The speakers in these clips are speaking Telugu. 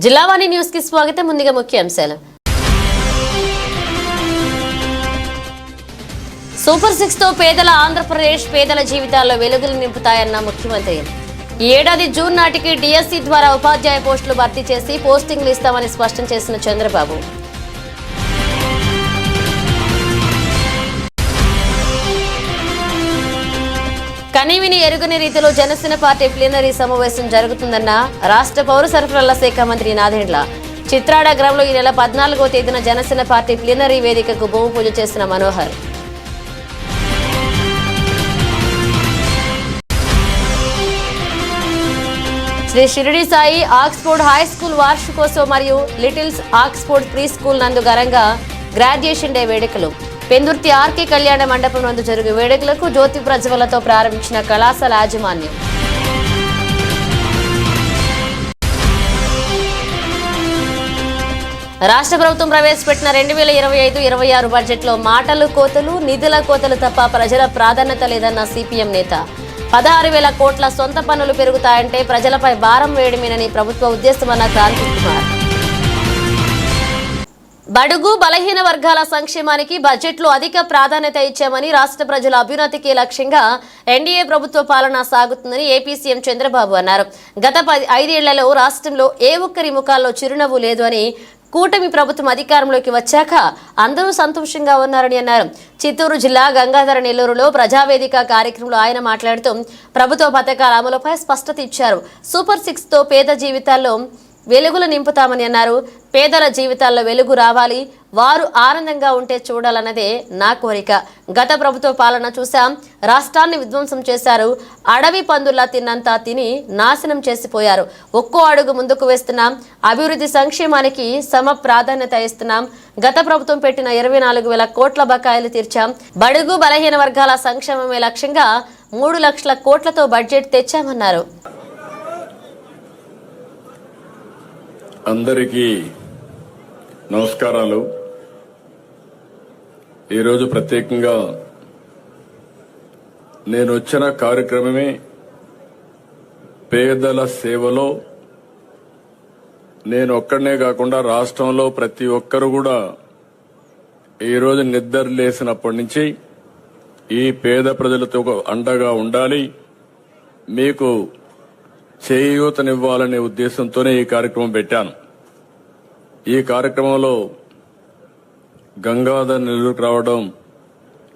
జిల్లావాణి న్యూస్ కి స్వాగతం. ముందుగా ముఖ్యాంశాలు. సూపర్ 6 తో పేదల ఆంధ్రప్రదేశ్ పేదల జీవితాల్లో వెలుగులు నింపుతాయన్న ముఖ్యమంత్రి. ఈ ఏడాది జూన్ నాటికి డిఎస్సి ద్వారా ఉపాధ్యాయ పోస్టులు భర్తీ చేసి పోస్టింగ్లు ఇస్తామని స్పష్టం చేసిన చంద్రబాబు. కనీవిని ఎరుగని రీతిలో జనసేన పార్టీ ప్లీనరీ సమావేశం జరుగుతుందన్న రాష్ట్ర పౌర సరఫరాల శాఖ మంత్రి నాదెండ్ల. చిత్రాడ గ్రామంలో ఈ నెల 14వ తేదీన జనసేన పార్టీ ప్లీనరీ వేదికకు భూమి పూజ చేసిన Manohar. Shri Shirdi Sai Oxford high school వార్షికోత్సవం మరియు లిటిల్స్ ఆక్స్ఫోర్డ్ ప్రీ స్కూల్ నందు ఘనంగా గ్రాడ్యుయేషన్ డే వేడుకలు. పెందుర్తి ఆర్కే కళ్యాణ మండపం నందు జరిగే వేడుకలకు జ్యోతి ప్రజ్వలతో ప్రారంభించిన కళాశాల యాజమాన్యం. రాష్ట్ర ప్రభుత్వం ప్రవేశపెట్టిన 2025-26 బడ్జెట్లో మాటలు కోతలు, నిధుల కోతలు తప్ప ప్రజల ప్రాధాన్యత లేదన్న సిపిఎం నేత. 16,000 కోట్ల సొంత పన్నులు పెరుగుతాయంటే ప్రజలపై భారం వేయడమేనని ప్రభుత్వ ఉద్దేశమన్న క్రాంతి కుమార్. బడుగు బలహీన వర్గాల సంక్షేమానికి బడ్జెట్లో అధిక ప్రాధాన్యత ఇచ్చామని, రాష్ట్ర ప్రజల అభ్యున్నతికి లక్ష్యంగా ఎన్డీఏ ప్రభుత్వ పాలన సాగుతుందని ఏపీ సీఎం చంద్రబాబు అన్నారు. గత 5 ఏళ్లలో రాష్ట్రంలో ఏ ఒక్కరి ముఖాల్లో చిరునవ్వు లేదు అని, కూటమి ప్రభుత్వం అధికారంలోకి వచ్చాక అందరూ సంతోషంగా ఉన్నారని అన్నారు. చిత్తూరు జిల్లా గంగాధర నెల్లూరులో ప్రజావేదిక కార్యక్రమంలో ఆయన మాట్లాడుతూ ప్రభుత్వ పథకాల అమలుపై స్పష్టత ఇచ్చారు. సూపర్ 6 తో పేద జీవితాల్లో వెలుగులు నింపుతామని అన్నారు. పేదల జీవితాల్లో వెలుగు రావాలి, వారు ఆనందంగా ఉంటే చూడాలన్నదే నా కోరిక. గత ప్రభుత్వ పాలన చూశాం, రాష్ట్రాన్ని విధ్వంసం చేశారు. అడవి పందుల్లా తిన్నంతా తిని నాశనం చేసిపోయారు. ఒక్కో అడుగు ముందుకు వేస్తున్నాం, అభివృద్ధి సంక్షేమానికి సమ ప్రాధాన్యత ఇస్తున్నాం. గత ప్రభుత్వం పెట్టిన 24,000 కోట్ల బకాయిలు తీర్చాం. బడుగు బలహీన వర్గాల సంక్షేమమే లక్ష్యంగా 3 లక్షల కోట్లతో బడ్జెట్ తెచ్చామన్నారు. అందరికీ నమస్కారాలు. ఈరోజు ప్రత్యేకంగా నేను వచ్చిన కార్యక్రమమే పేదల సేవలో. నేను ఒక్కడనే కాకుండా రాష్ట్రంలో ప్రతి ఒక్కరు కూడా ఈరోజు నిద్ర లేసినప్పటి నుంచి ఈ పేద ప్రజలతో అండగా ఉండాలి, మీకు చేయూతనివ్వాలనే ఉద్దేశంతోనే ఈ కార్యక్రమం పెట్టాను. ఈ కార్యక్రమంలో గంగాధర్ నెల్లూరుకు రావడం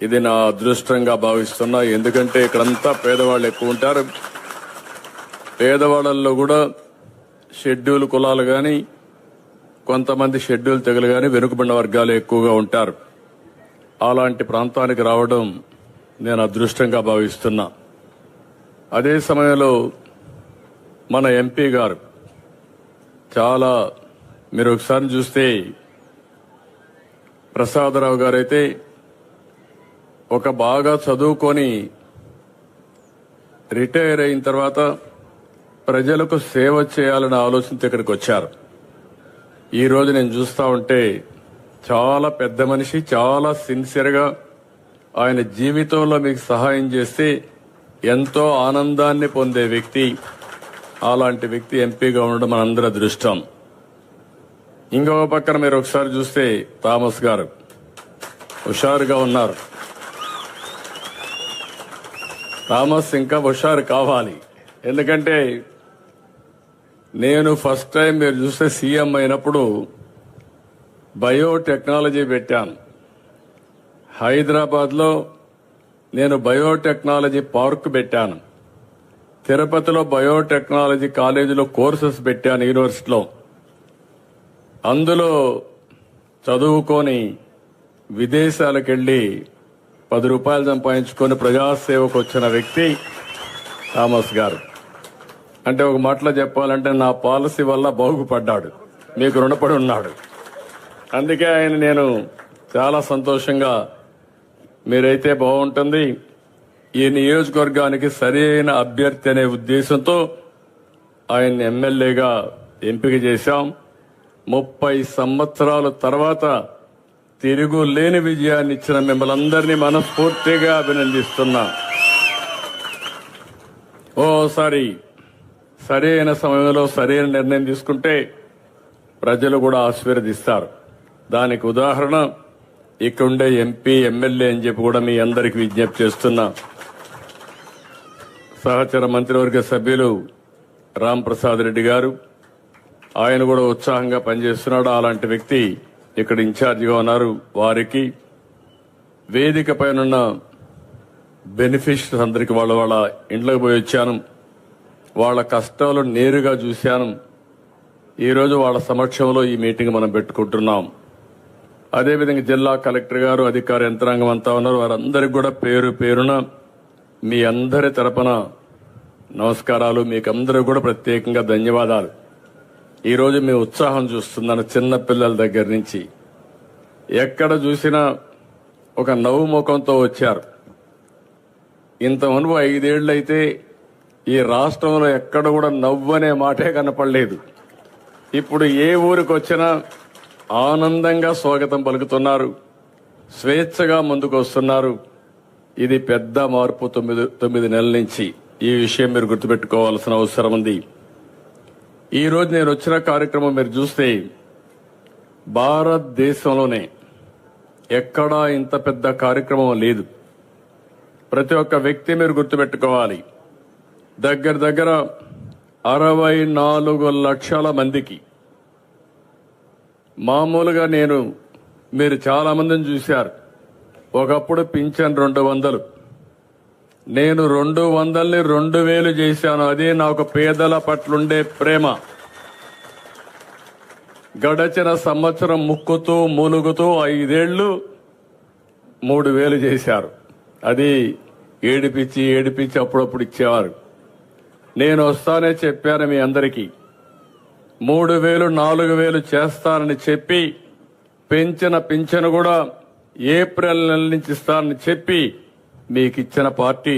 ఇది నా అదృష్టంగా భావిస్తున్నా. ఎందుకంటే ఇక్కడంతా పేదవాళ్ళు ఎక్కువ ఉంటారు. పేదవాళ్ళల్లో కూడా షెడ్యూల్ కులాలు కానీ, కొంతమంది షెడ్యూల్ తెగలు కానీ, వెనుకబడిన వర్గాలు ఎక్కువగా ఉంటారు. అలాంటి ప్రాంతానికి రావడం నేను అదృష్టంగా భావిస్తున్నా. అదే సమయంలో మన ఎంపీ గారు చాలా, మీరు ఒకసారి చూస్తే ప్రసాదరావు గారైతే ఒక బాగా చదువుకొని రిటైర్ అయిన తర్వాత ప్రజలకు సేవ చేయాలనే ఆలోచనతో ఇక్కడికి వచ్చారు. ఈరోజు నేను చూస్తా ఉంటే చాలా పెద్ద మనిషి, చాలా సిన్సియర్గా ఆయన జీవితంలో మీకు సహాయం చేస్తే ఎంతో ఆనందాన్ని పొందే వ్యక్తి. అలాంటి వ్యక్తి ఎంపీగా ఉండడం మనందరి అదృష్టం. ఇంకొక పక్కన మీరు ఒకసారి చూస్తే థామస్ గారు హుషారుగా ఉన్నారు. థామస్ ఇంకా హుషారు కావాలి. ఎందుకంటే నేను ఫస్ట్ టైం మీరు చూస్తే సీఎం అయినప్పుడు బయోటెక్నాలజీ పెట్టాను. హైదరాబాద్లో నేను బయోటెక్నాలజీ పార్క్ పెట్టాను. తిరుపతిలో బయోటెక్నాలజీ కాలేజీలో కోర్సెస్ పెట్టాను యూనివర్సిటీలో. అందులో చదువుకొని విదేశాలకు వెళ్లి 10 రూపాయలు సంపాదించుకొని ప్రజాసేవకు వచ్చిన వ్యక్తి థామస్ గారు. అంటే ఒక మాటలో చెప్పాలంటే నా పాలసీ వల్ల బాగుపడ్డాడు, మీకు రుణపడి ఉన్నాడు. అందుకే ఆయన నేను చాలా సంతోషంగా, మీరైతే బాగుంటుంది, ఈ నియోజకవర్గానికి సరైన అభ్యర్థి అనే ఉద్దేశంతో ఆయన్ని ఎమ్మెల్యేగా ఎంపిక చేశాం. 30 సంవత్సరాల తర్వాత తిరుగులేని విజయాన్ని ఇచ్చిన మిమ్మల్ని అందరినీ మనస్ఫూర్తిగా అభినందిస్తున్నా. ఓసారి సరైన సమయంలో సరైన నిర్ణయం తీసుకుంటే ప్రజలు కూడా ఆశీర్వదిస్తారు. దానికి ఉదాహరణ ఇక్కడుండే ఎంపీ ఎమ్మెల్యే అని చెప్పి కూడా మీ అందరికీ విజ్ఞప్తి చేస్తున్నా. సహచర మంత్రివర్గ సభ్యులు రామ్ ప్రసాద్ రెడ్డి గారు, ఆయన కూడా ఉత్సాహంగా పనిచేస్తున్నాడు. అలాంటి వ్యక్తి ఇక్కడ ఇన్ఛార్జిగా ఉన్నారు. వారికి వేదిక పైన బెనిఫిషరీస్ అందరికి వాళ్ళ ఇంట్లోకి పోయి వచ్చాను. వాళ్ళ కష్టాలు నేరుగా చూశాను. ఈరోజు వాళ్ళ సమక్షంలో ఈ మీటింగ్ మనం పెట్టుకుంటున్నాం. అదేవిధంగా జిల్లా కలెక్టర్ గారు, అధికార యంత్రాంగం అంతా ఉన్నారు. వారందరికీ కూడా పేరు పేరున మీ అందరి తరపున నమస్కారాలు. మీకు అందరూ కూడా ప్రత్యేకంగా ధన్యవాదాలు. ఈరోజు మీ ఉత్సాహం చూస్తున్నాను. చిన్న పిల్లల దగ్గర నుంచి ఎక్కడ చూసినా ఒక నవ్వు ముఖంతో వచ్చారు. ఇంత మునుపు 5 ఏళ్లైతే ఈ రాష్ట్రంలో ఎక్కడ కూడా నవ్వు అనే మాటే కనపడలేదు. ఇప్పుడు ఏ ఊరికి వచ్చినా ఆనందంగా స్వాగతం పలుకుతున్నారు, స్వేచ్ఛగా ముందుకు వస్తున్నారు. ఇది పెద్ద మార్పు 9 నెలల నుంచి. ఈ విషయం మీరు గుర్తుపెట్టుకోవాల్సిన అవసరం ఉంది. ఈ రోజు నేను వచ్చిన కార్యక్రమం మీరు చూస్తే భారతదేశంలోనే ఎక్కడా ఇంత పెద్ద కార్యక్రమం లేదు. ప్రతి ఒక్క వ్యక్తి మీరు గుర్తుపెట్టుకోవాలి. దగ్గర 64 లక్షల మందికి. మామూలుగా మీరు చాలా మందిని చూశారు. ఒకప్పుడు పింఛన్ 200, నేను 200ని 2000 చేశాను. అదే నాకు పేదల పట్లుండే ప్రేమ. గడచిన సంవత్సరం ముక్కుతూ మూలుగుతూ 5 ఏళ్లు 3000 చేశారు. అది ఏడిపించి అప్పుడప్పుడు ఇచ్చేవారు. నేను వస్తానే చెప్పాను మీ అందరికీ. 3000 4000 చేస్తానని చెప్పి పెంచిన పింఛను కూడా ఏప్రిల్ నెల నుంచి ఇస్తానని చెప్పి మీకు ఇచ్చిన పార్టీ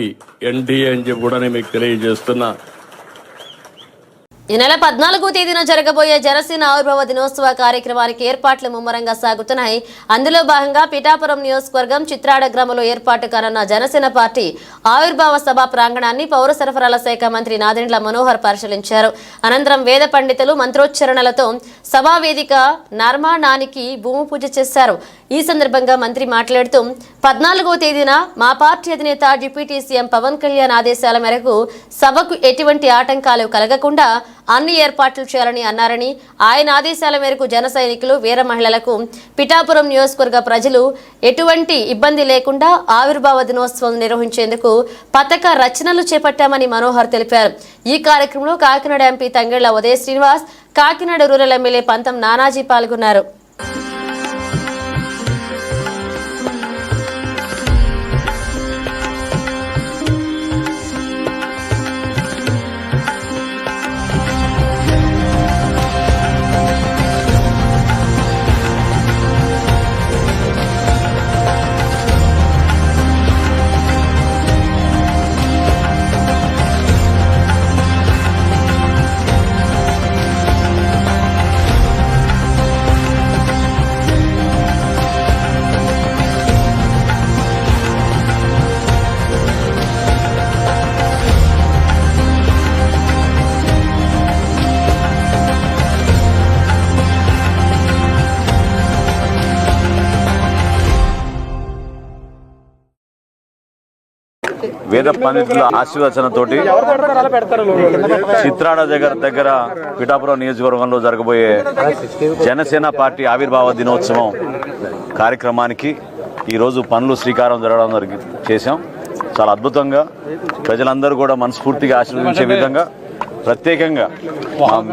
ఎన్డీఏ అని చెప్పి కూడా నేను మీకు తెలియజేస్తున్నా. ఈ నెల 14వ తేదీన జరగబోయే జనసేన ఆవిర్భావ దినోత్సవ కార్యక్రమానికి ఏర్పాట్లు ముమ్మరంగా సాగుతున్నాయి. అందులో భాగంగా పిఠాపురం నియోజకవర్గం చిత్రాడ గ్రామంలో ఏర్పాటు కానున్న జనసేన పార్టీ ఆవిర్భావ సభ ప్రాంగణాన్ని పౌర సరఫరాల శాఖ మంత్రి నాదెండ్ల మనోహర్ పరిశీలించారు. అనంతరం వేద పండితులు మంత్రోచ్చరణలతో సభా వేదిక నిర్మాణానికి భూమి పూజ చేశారు. ఈ సందర్భంగా మంత్రి మాట్లాడుతూ 14వ తేదీన మా పార్టీ అధినేత డిప్యూటీ సీఎం పవన్ కళ్యాణ్ ఆదేశాల మేరకు సభకు ఎటువంటి ఆటంకాలు కలగకుండా అన్ని ఏర్పాట్లు చేయాలని అన్నారని, ఆయన ఆదేశాల మేరకు జన సైనికులు, వీర మహిళలకు పిఠాపురం నియోజకవర్గ ప్రజలు ఎటువంటి ఇబ్బంది లేకుండా ఆవిర్భావ దినోత్సవం నిర్వహించేందుకు పథక రచనలు చేపట్టామని మనోహర్ తెలిపారు. ఈ కార్యక్రమంలో కాకినాడ ఎంపీ తంగెళ్ల ఉదయ శ్రీనివాస్, కాకినాడ రూరల్ ఎమ్మెల్యే పంతం నానాజీ పాల్గొన్నారు. వేద పండితుల ఆశీర్వచనతోటి చిత్రాడ దగ్గర పిఠాపురం నియోజకవర్గంలో జరగబోయే జనసేన పార్టీ ఆవిర్భావ దినోత్సవం కార్యక్రమానికి ఈరోజు పనులు శ్రీకారం చేశాం. చాలా అద్భుతంగా ప్రజలందరూ కూడా మనస్ఫూర్తిగా ఆశీర్వదించే విధంగా ప్రత్యేకంగా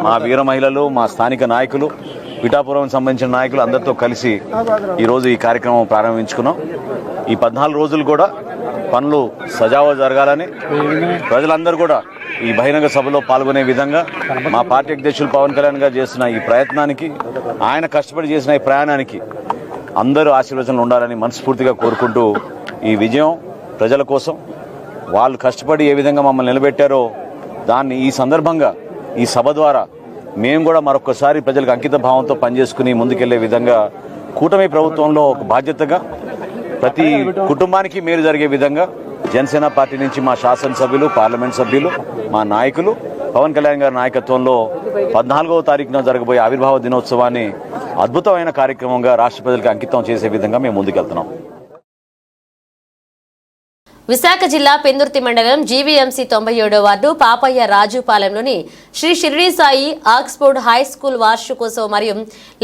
మా వీర మహిళలు, మా స్థానిక నాయకులు, పిఠాపురం సంబంధించిన నాయకులు అందరితో కలిసి ఈరోజు ఈ కార్యక్రమం ప్రారంభించుకున్నాం. ఈ 14 రోజులు కూడా పనులు సజావుగా జరగాలని ప్రజలందరూ కూడా ఈ బహిరంగ సభలో పాల్గొనే విధంగా మా పార్టీ అధ్యక్షులు పవన్ కళ్యాణ్ గారు చేసిన ఈ ప్రయత్నానికి, ఆయన కష్టపడి చేసిన ఈ ప్రయాణానికి అందరూ ఆశీర్వచనలు ఉండాలని మనస్ఫూర్తిగా కోరుకుంటూ, ఈ విజయం ప్రజల కోసం వాళ్ళు కష్టపడి ఏ విధంగా మమ్మల్ని నిలబెట్టారో దాన్ని ఈ సందర్భంగా ఈ సభ ద్వారా మేము కూడా మరొకసారి ప్రజలకు అంకిత భావంతో పనిచేసుకుని ముందుకెళ్లే విధంగా కూటమి ప్రభుత్వంలో ఒక బాధ్యతగా ప్రతి కుటుంబానికి మేలు జరిగే విధంగా జనసేన పార్టీ నుంచి మా శాసనసభ్యులు, పార్లమెంట్ సభ్యులు, మా నాయకులు పవన్ కళ్యాణ్ గారి నాయకత్వంలో 14వ తారీఖున జరగబోయే ఆవిర్భావ దినోత్సవాన్ని అద్భుతమైన కార్యక్రమంగా రాష్ట్ర ప్రజలకు అంకితం చేసే విధంగా మేము ముందుకెళ్తున్నాం. విశాఖ జిల్లా పెందుర్తి మండలం జీవీఎంసీ 97వ వార్డు పాపయ్య రాజుపాలెంలోని Shri Shirdi Sai Oxford high school వార్షికోత్సవం మరియు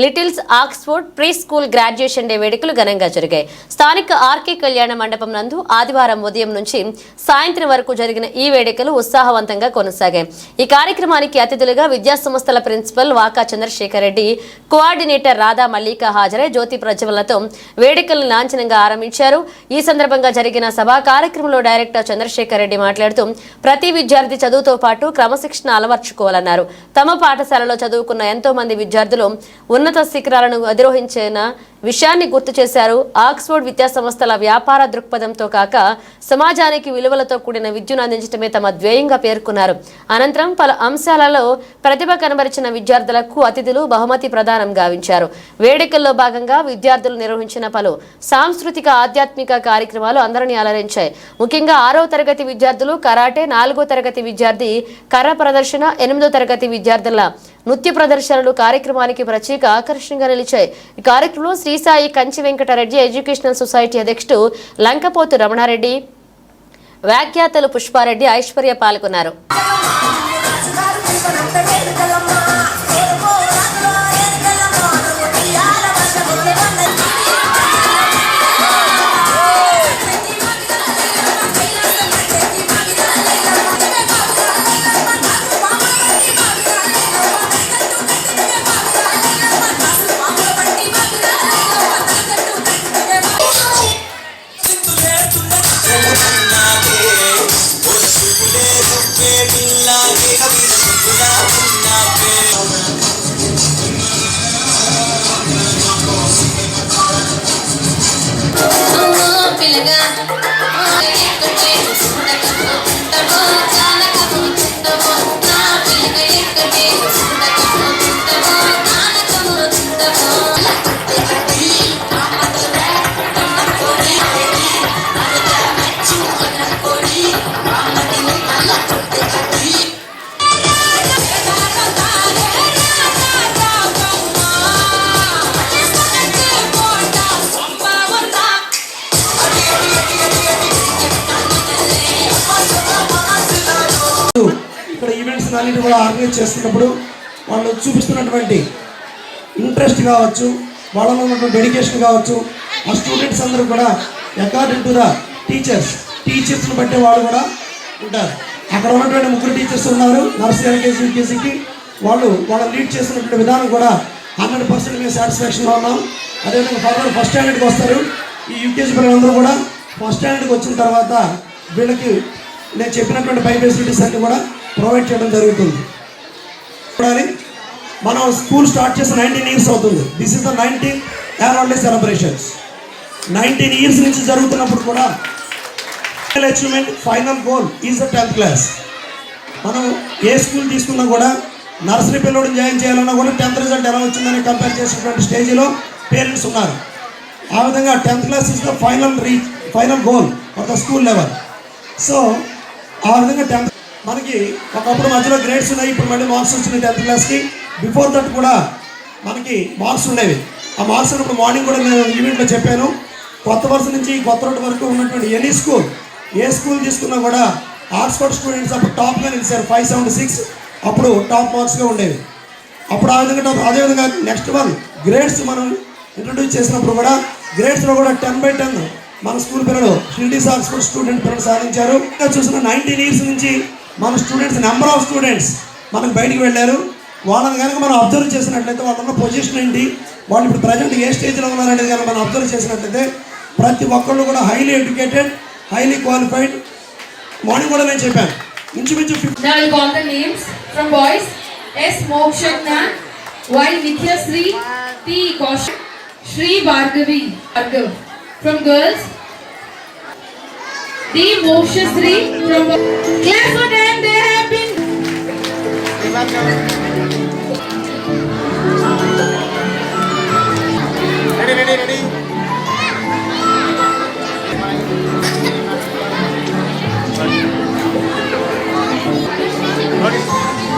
littles Oxford pre school graduation day వేడుకలు ఘనంగా జరిగాయి. స్థానిక ఆర్కే కళ్యాణ మండపం నందు ఆదివారం ఉదయం నుంచి సాయంత్రం వరకు జరిగిన ఈ వేడుకలు ఉత్సాహవంతంగా కొనసాగాయి. ఈ కార్యక్రమానికి అతిథులుగా విద్యాసంస్థల ప్రిన్సిపల్ వాకా చంద్రశేఖర్ రెడ్డి, కోఆర్డినేటర్ రాధా మల్లిక హాజరై జ్యోతి ప్రజ్వలతో వేడుకలను లాంఛనంగా ఆరంభించారు. ఈ సందర్భంగా జరిగిన సభా కార్యక్రమంలో డైరెక్టర్ చంద్రశేఖర్ రెడ్డి మాట్లాడుతూ ప్రతి విద్యార్థి చదువుతో పాటు క్రమశిక్షణ అలవర్చుకోవాలన్నారు. తమ పాఠశాలలో చదువుకున్న ఎంతో మంది విద్యార్థులు ఉన్నత శిఖరాలను అధిరోహించిన విషయాన్ని గుర్తు చేశారు. ఆక్స్ఫోర్డ్ విద్యాసంస్థల వ్యాపార దృక్పథంతో కాక సమాజానికి విలువలతో కూడిన విద్యను అందించడమే తమ ధ్యేయంగా పేర్కొన్నారు. అనంతరం పలు అంశాలలో ప్రతిభ కనబరిచిన విద్యార్థులకు అతిథులు బహుమతి ప్రదానం గావించారు. వేడుకల్లో భాగంగా విద్యార్థులు నిర్వహించిన పలు సాంస్కృతిక ఆధ్యాత్మిక కార్యక్రమాలు అందరినీ అలరించాయి. ముఖ్యంగా 6వ తరగతి విద్యార్థులు కరాటే, 4వ తరగతి విద్యార్థి కర్ర ప్రదర్శన, 8వ తరగతి విద్యార్థుల నృత్య ప్రదర్శనలు కార్యక్రమానికి ప్రత్యేక ఆకర్షణగా నిలిచాయి. ఈ కార్యక్రమంలో శ్రీ సాయి కంచి వెంకటరెడ్డి ఎడ్యుకేషనల్ సొసైటీ అధ్యక్షుడు లంకపోతు రమణారెడ్డి, వ్యాఖ్యాతలు పుష్పారెడ్డి, ఐశ్వర్య పాల్గొన్నారు. అన్నిటి కూడా ఆర్గనైజ్ చేస్తున్నప్పుడు వాళ్ళు చూపిస్తున్నటువంటి ఇంట్రెస్ట్ కావచ్చు, వాళ్ళలో ఉన్నటువంటి డెడికేషన్ కావచ్చు, ఆ స్టూడెంట్స్ అందరూ కూడా అకార్డింగ్ టు ద టీచర్స్ని బట్టి వాళ్ళు కూడా ఉంటారు. అక్కడ ఉన్నటువంటి 3 టీచర్స్ ఉన్నారు నర్సరీ, ఎల్కేజీ, యూకేజీకి. వాళ్ళు లీడ్ చేస్తున్నటువంటి విధానం కూడా 100% మేము సాటిస్ఫాక్షన్గా ఉన్నాం. అదేవిధంగా ఫర్దర్ ఫస్ట్ స్టాండర్డ్కి వస్తారు. ఈ యూకేజీ పిల్లలందరూ కూడా ఫస్ట్ స్టాండర్డ్కి వచ్చిన తర్వాత వీళ్ళకి నేను చెప్పినటువంటి పై ఫెసిలిటీస్ అన్ని కూడా ప్రొవైడ్ చేయడం జరుగుతుంది. మనం స్కూల్ స్టార్ట్ చేసి 19 ఇయర్స్ అవుతుంది. This is the 19th annual day celebrations. 19 years నుంచి జరుగుతున్నప్పుడు కూడా achievement final goal is the 10th class. మనం ఏ స్కూల్ తీసుకున్నా కూడా నర్సరీ పిల్లలను జాయిన్ చేయాలన్నా కూడా 10th రిజల్ట్ ఎలా వచ్చిందని కంపేర్ చేసినటువంటి స్టేజ్లో పేరెంట్స్ ఉన్నారు. ఆ విధంగా 10th class is the final goal for the school level. So ఆ విధంగా 10th మనకి ఒకప్పుడు మధ్యలో గ్రేడ్స్ ఉన్నాయి, ఇప్పుడు మళ్ళీ మార్క్స్ వచ్చినాయి 10th క్లాస్కి. బిఫోర్ దట్ కూడా మనకి మార్క్స్ ఉండేవి. ఆ మార్క్స్ ఇప్పుడు మార్నింగ్ కూడా నేను ఈవెంట్లో చెప్పాను. కొత్త వరుస నుంచి కొత్త రోడ్డు వరకు ఉన్నటువంటి ఎనీ స్కూల్, ఏ స్కూల్ తీసుకున్నా కూడా ఆక్స్ఫర్డ్ స్టూడెంట్స్ అప్పుడు టాప్గా నిలిచారు. 576 అప్పుడు టాప్ మార్క్స్గా ఉండేవి. అప్పుడు అదేవిధంగా నెక్స్ట్ గ్రేడ్స్ మనం ఇంట్రొడ్యూస్ చేసినప్పుడు కూడా గ్రేడ్స్లో కూడా 10/10 మన స్కూల్ పిల్లలు షిరిడి ఆక్స్ఫర్డ్ స్టూడెంట్ పిల్లలు సాధించారు. ఇంకా చూసిన 19 ఇయర్స్ నుంచి మన స్టూడెంట్స్ నెంబర్ ఆఫ్ స్టూడెంట్స్ మనకు బయటికి వెళ్ళారు. వాళ్ళని కనుక మనం అబ్జర్వ్ చేసినట్లయితే వాళ్ళ ఉన్న పొజిషన్ ఏంటి, వాళ్ళు ఇప్పుడు ప్రజెంట్ ఏ స్టేజ్లో ఉన్నారనేది కనుక మనం అబ్జర్వ్ చేసినట్లయితే ప్రతి ఒక్కళ్ళు కూడా highly educated, highly qualified. Morning కూడా నేను చెప్పాను ఇంచుమించు 50. Now we'll call the names from boys. S. Mokshagna, Y. Nityasri, T. Kaushik, Shri Bhargav. From girls, D. Mokshasri. From class for them, they have been. Ready.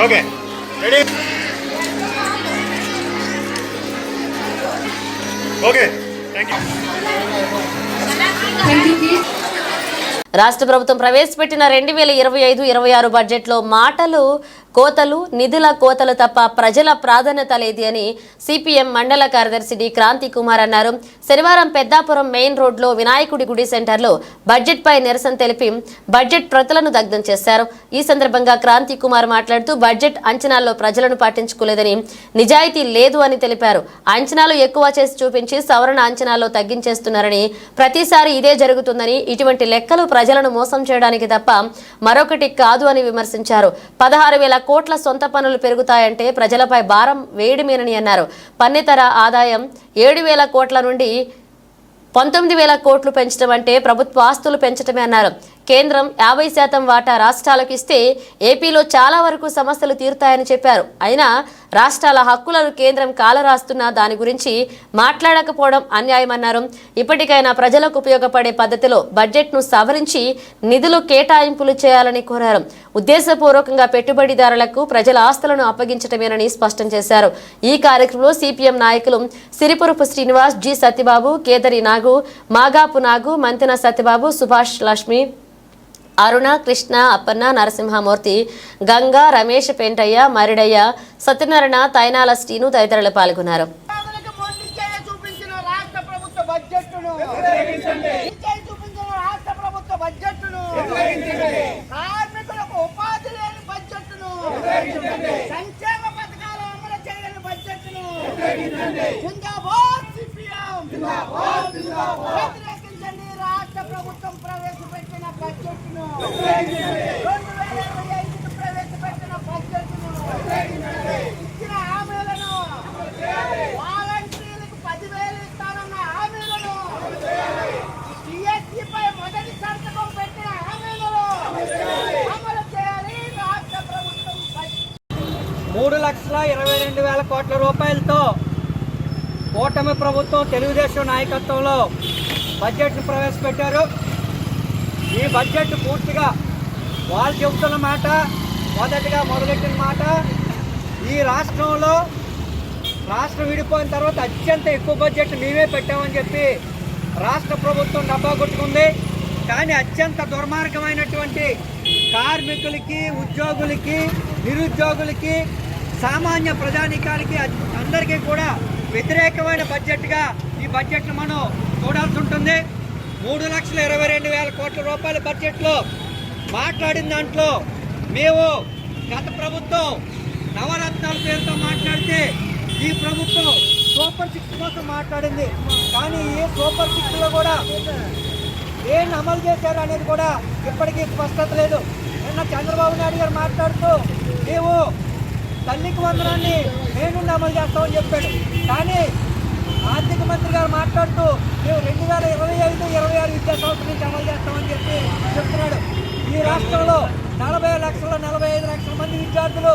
Okay ready okay thank you Thank you, kids. రాష్ట్ర ప్రభుత్వం ప్రవేశపెట్టిన 2025-26 బడ్జెట్లో మాటలు కోతలు నిధుల కోతలు తప్ప ప్రజల ప్రాధాన్యత లేదు అని సిపిఎం మండల కార్యదర్శి డి క్రాంతి కుమార్ అన్నారు. శనివారం పెద్దాపురం మెయిన్ రోడ్లో వినాయకుడి గుడి సెంటర్లో బడ్జెట్ పై నిరసన తెలిపి బడ్జెట్ ప్రతులను దగ్ధం చేశారు. ఈ సందర్భంగా క్రాంతి కుమార్ మాట్లాడుతూ బడ్జెట్ అంచనాల్లో ప్రజలను పట్టించుకోలేదని, నిజాయితీ లేదు అని తెలిపారు. అంచనాలు ఎక్కువ చేసి చూపించి సవరణ అంచనాల్లో తగ్గించేస్తున్నారని, ప్రతిసారి ఇదే జరుగుతుందని, ఇటువంటి లెక్కలు ప్రజలను మోసం చేయడానికి తప్ప మరొకటి కాదు అని విమర్శించారు. 16,000 కోట్ల సొంత పనులు పెరుగుతాయంటే ప్రజలపై భారం వేయడమేనని అన్నారు. పన్నేతర ఆదాయం 7,000 కోట్ల నుండి 19,000 కోట్లు పెంచడం అంటే ప్రభుత్వ ఆస్తులు పెంచడమే అన్నారు. కేంద్రం 50% వాటా రాష్ట్రాలకు ఇస్తే ఏపీలో చాలా వరకు సమస్యలు తీరుతాయని చెప్పారు. అయినా రాష్ట్రాల హక్కులను కేంద్రం కాలరాస్తున్నా దాని గురించి మాట్లాడకపోవడం అన్యాయమన్నారు. ఇప్పటికైనా ప్రజలకు ఉపయోగపడే పద్ధతిలో బడ్జెట్ను సవరించి నిధులు కేటాయింపులు చేయాలని కోరారు. ఉద్దేశపూర్వకంగా పెట్టుబడిదారులకు ప్రజల ఆస్తులను అప్పగించడమేనని స్పష్టం చేశారు. ఈ కార్యక్రమంలో సిపిఎం నాయకులు సిరిపురపు శ్రీనివాస్, జి సత్యబాబు, కేదరి నాగు, మాగాపు నాగు, మంతెన సత్యబాబు, సుభాష్ లక్ష్మి, అరుణ, కృష్ణ, అప్పన్న, నరసింహమూర్తి, గంగా, రమేష్, పెంటయ్య, మరిడయ్య, సత్యనారాయణ, తైనాల శ్రీను తదితరులు పాల్గొన్నారు. రాష్ట్ర ప్రభుత్వం ప్రవేశపెట్టిన బడ్జెట్ను 2025 ప్రవేశపెట్టిన బడ్జెట్ను ఇచ్చిన హామీలను, వాలంటీర్లకు 10,000 ఇస్తానన్న హామీలను, డిఎస్సీపై మొదటి సంతకం పెట్టిన హామీలను అమలు చేయాలి. రాష్ట్ర ప్రభుత్వం 3,22,000 కోట్ల రూపాయలతో కూటమి ప్రభుత్వం తెలుగుదేశం నాయకత్వంలో బడ్జెట్ను ప్రవేశపెట్టారు. ఈ బడ్జెట్ పూర్తిగా వాళ్ళు చెబుతున్న మాట, మొదలెట్టిన మాట, ఈ రాష్ట్రంలో రాష్ట్రం విడిపోయిన తర్వాత అత్యంత ఎక్కువ బడ్జెట్ మేమే పెట్టామని చెప్పి రాష్ట్ర ప్రభుత్వం డబ్బా కొట్టుకుంది. కానీ అత్యంత దుర్మార్గమైనటువంటి కార్మికులకి, ఉద్యోగులకి, నిరుద్యోగులకి, సామాన్య ప్రజానీకానికి అందరికీ కూడా వ్యతిరేకమైన బడ్జెట్గా ఈ బడ్జెట్ను మనం చూడాల్సి ఉంటుంది. 3,22,000 కోట్ల రూపాయల బడ్జెట్లో మాట్లాడిన దాంట్లో మేము గత ప్రభుత్వం నవరత్నాల పేరుతో మాట్లాడితే ఈ ప్రభుత్వం సూపర్ 6 కోసం మాట్లాడింది. కానీ ఈ సూపర్ 6లో కూడా ఏం అమలు చేశారు అనేది కూడా ఇప్పటికీ స్పష్టత లేదు. నిన్న చంద్రబాబు నాయుడు గారు మాట్లాడుతూ మేము తల్లికి వందనాన్ని నేను అమలు చేస్తామని చెప్పాడు. కానీ ఆర్థిక మంత్రి గారు మాట్లాడుతూ మేము 2025-26 విద్యా సంవత్సరం నుంచి అమలు చేస్తామని చెప్పి చెప్తున్నాడు. ఈ రాష్ట్రంలో 40,45 లక్షల మంది విద్యార్థులు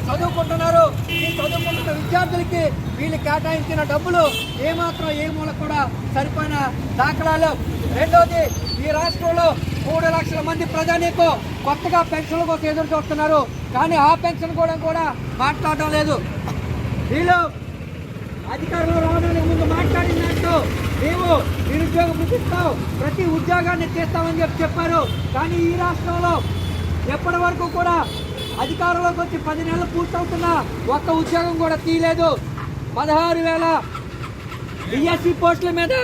చదువుకుంటున్నారు. ఈ చదువుకుంటున్న విద్యార్థులకి వీళ్ళు కేటాయించిన డబ్బులు ఏమాత్రం ఏ మూల కూడా సరిపోయిన దాఖలాలు. రెండోది, ఈ రాష్ట్రంలో 3 లక్షల మంది ప్రజానీకం కొత్తగా పెన్షన్ల కోసం ఎదురు చూస్తున్నారు. కానీ ఆ పెన్షన్ కూడా మాట్లాడడం లేదు. వీళ్ళు అధికారంలో రావడానికి ముందు మాట్లాడినట్టు మేము నిరుద్యోగ ఇస్తాం, ప్రతి ఉద్యోగాన్ని తీస్తామని చెప్పారు. కానీ ఈ రాష్ట్రంలో ఎప్పటి వరకు కూడా అధికారంలోకి వచ్చి 10 నెలలు పూర్తవుతున్నా ఒక్క ఉద్యోగం కూడా తీయలేదు. 16,000 డిఎస్సి పోస్టుల మీద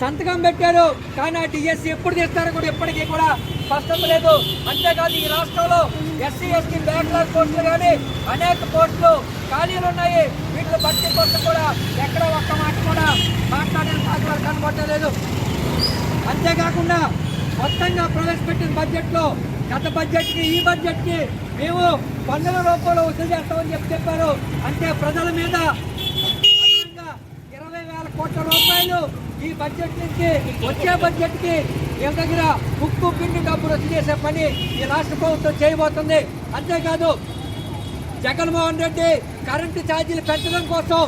సంతకం పెట్టారు. కానీ ఆ డిఎస్సి ఎప్పుడు తీస్తారో కూడా ఇప్పటికీ కూడా స్పష్టత లేదు. అంతేకాదు ఈ రాష్ట్రంలో ఎస్సీ ఎస్టీ బ్యాక్లాగ్ పోస్టులు కానీ అనేక పోస్టులు ఖాళీలు ఉన్నాయి. వీటిలో భర్తీ కోసం కూడా ఎక్కడ ఒక్క మాట కూడా మాట్లాడిన దాఖలాలు కనబడలేదు. అంతేకాకుండా మొత్తంగా ప్రవేశపెట్టిన బడ్జెట్లో గత బడ్జెట్కి ఈ బడ్జెట్కి మేము పన్నుల రూపంలో వసూలు చేస్తామని చెప్పారు. అంటే ప్రజల మీద 20,000 కోట్ల రూపాయలు ఈ బడ్జెట్ నుంచి వచ్చే బడ్జెట్కి వీళ్ళ దగ్గర ఉక్కు పిండి డబ్బులు వచ్చి చేసే పని ఈ రాష్ట్ర ప్రభుత్వం చేయబోతుంది. అంతేకాదు జగన్మోహన్ రెడ్డి కరెంటు ఛార్జీలు పెంచడం కోసం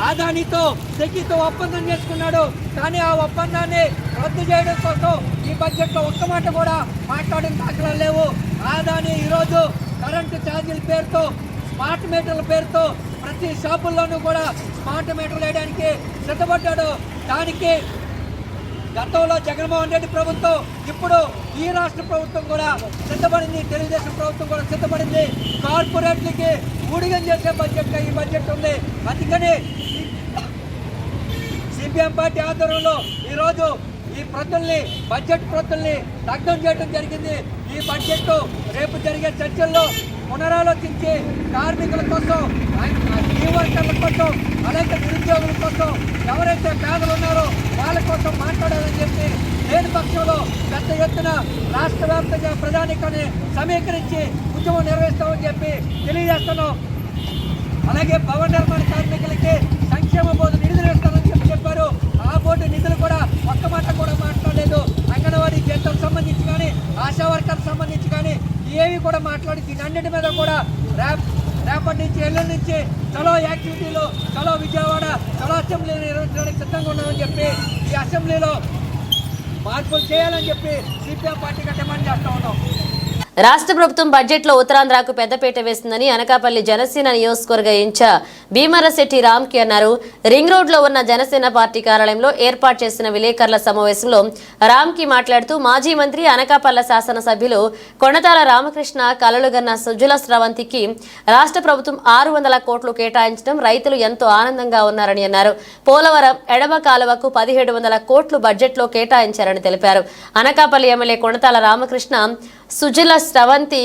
ఆదానితో సెకితో ఒప్పందం చేసుకున్నాడు. కానీ ఆ ఒప్పందాన్ని రద్దు చేయడం కోసం ఈ బడ్జెట్లో ఒక్క మాట కూడా మాట్లాడిన దాఖలాలు లేవు. ఆదాని ఈరోజు కరెంటు ఛార్జీల పేరుతో, స్మార్ట్ మీటర్ల పేరుతో ప్రతి షాపుల్లోనూ కూడా స్మార్ట్ మీటర్లు వేయడానికి సిద్ధపడ్డాడు. దానికి గతంలో జగన్మోహన్ రెడ్డి ప్రభుత్వం, ఇప్పుడు ఈ రాష్ట్ర ప్రభుత్వం కూడా సిద్ధపడింది, తెలుగుదేశం ప్రభుత్వం కూడా సిద్ధపడింది. కార్పొరేట్లకి ఊడిగం చేసే బడ్జెట్గా ఈ బడ్జెట్ ఉంది. అందుకని సిపిఎం పార్టీ ఆధ్వర్యంలో ఈరోజు ఈ బడ్జెట్ ప్రతుల్ని దగ్ధం చేయడం జరిగింది. ఈ బడ్జెట్ రేపు జరిగే చర్చల్లో పునరాలోచించి కార్మికుల కోసం, ఈ వర్కర్ల కోసం, అలాగే నిరుద్యోగుల కోసం, ఎవరైతే పేదలు ఉన్నారో వాళ్ళ కోసం మాట్లాడాలని చెప్పి లేని పక్షంలో పెద్ద ఎత్తున రాష్ట్ర వ్యాప్తంగా ప్రజానికాన్ని సమీకరించి ఉద్యమం నిర్వహిస్తామని చెప్పి తెలియజేస్తున్నాం. అలాగే భవన నిర్మాణ కార్మికులకి సంక్షేమ బోర్డు నిధులు ఇస్తామని చెప్పారు. ఆ బోర్డు నిధులు కూడా ఒక్క మాట కూడా మాట్లాడలేదు. అంగన్వాడీ కేంద్రం సంబంధించి కానీ, ఆశా వర్కర్ సంబంధించి కానీ ఏవి కూడా మాట్లాడి దీనన్నిటి మీద కూడా రేపటి నుంచి, ఎల్లుండి నుంచి చలో యాక్టివిటీలు, చలో విజయవాడ, చలో అసెంబ్లీ నిర్వహించడానికి సిద్ధంగా ఉన్నామని చెప్పి ఈ అసెంబ్లీలో మార్పులు చేయాలని చెప్పి సిపిఎం పార్టీగా డిమాండ్ చేస్తూ ఉన్నాం. రాష్ట్ర ప్రభుత్వం బడ్జెట్లో ఉత్తరాంధ్రకు పెద్దపీట వేస్తుందని అనకాపల్లి జనసేన నియోజకవర్గ ఇన్ఛార్జ్ భీమరశెట్టి రామ్కి అన్నారు. రింగ్ రోడ్లో ఉన్న జనసేన పార్టీ కార్యాలయంలో ఏర్పాటు చేసిన విలేకరుల సమావేశంలో రామ్కి మాట్లాడుతూ మాజీ మంత్రి, అనకాపల్లి శాసనసభ్యులు కొణతాల రామకృష్ణ కలలుగన్న సుజల స్రవంతికి రాష్ట్ర ప్రభుత్వం 600 కోట్లు కేటాయించడం రైతులు ఎంతో ఆనందంగా ఉన్నారని అన్నారు. పోలవరం ఎడమ కాలువకు 1700 కోట్లు బడ్జెట్లో కేటాయించారని తెలిపారు. అనకాపల్లి ఎమ్మెల్యే కొణతాల రామకృష్ణ సుజల స్రవంతి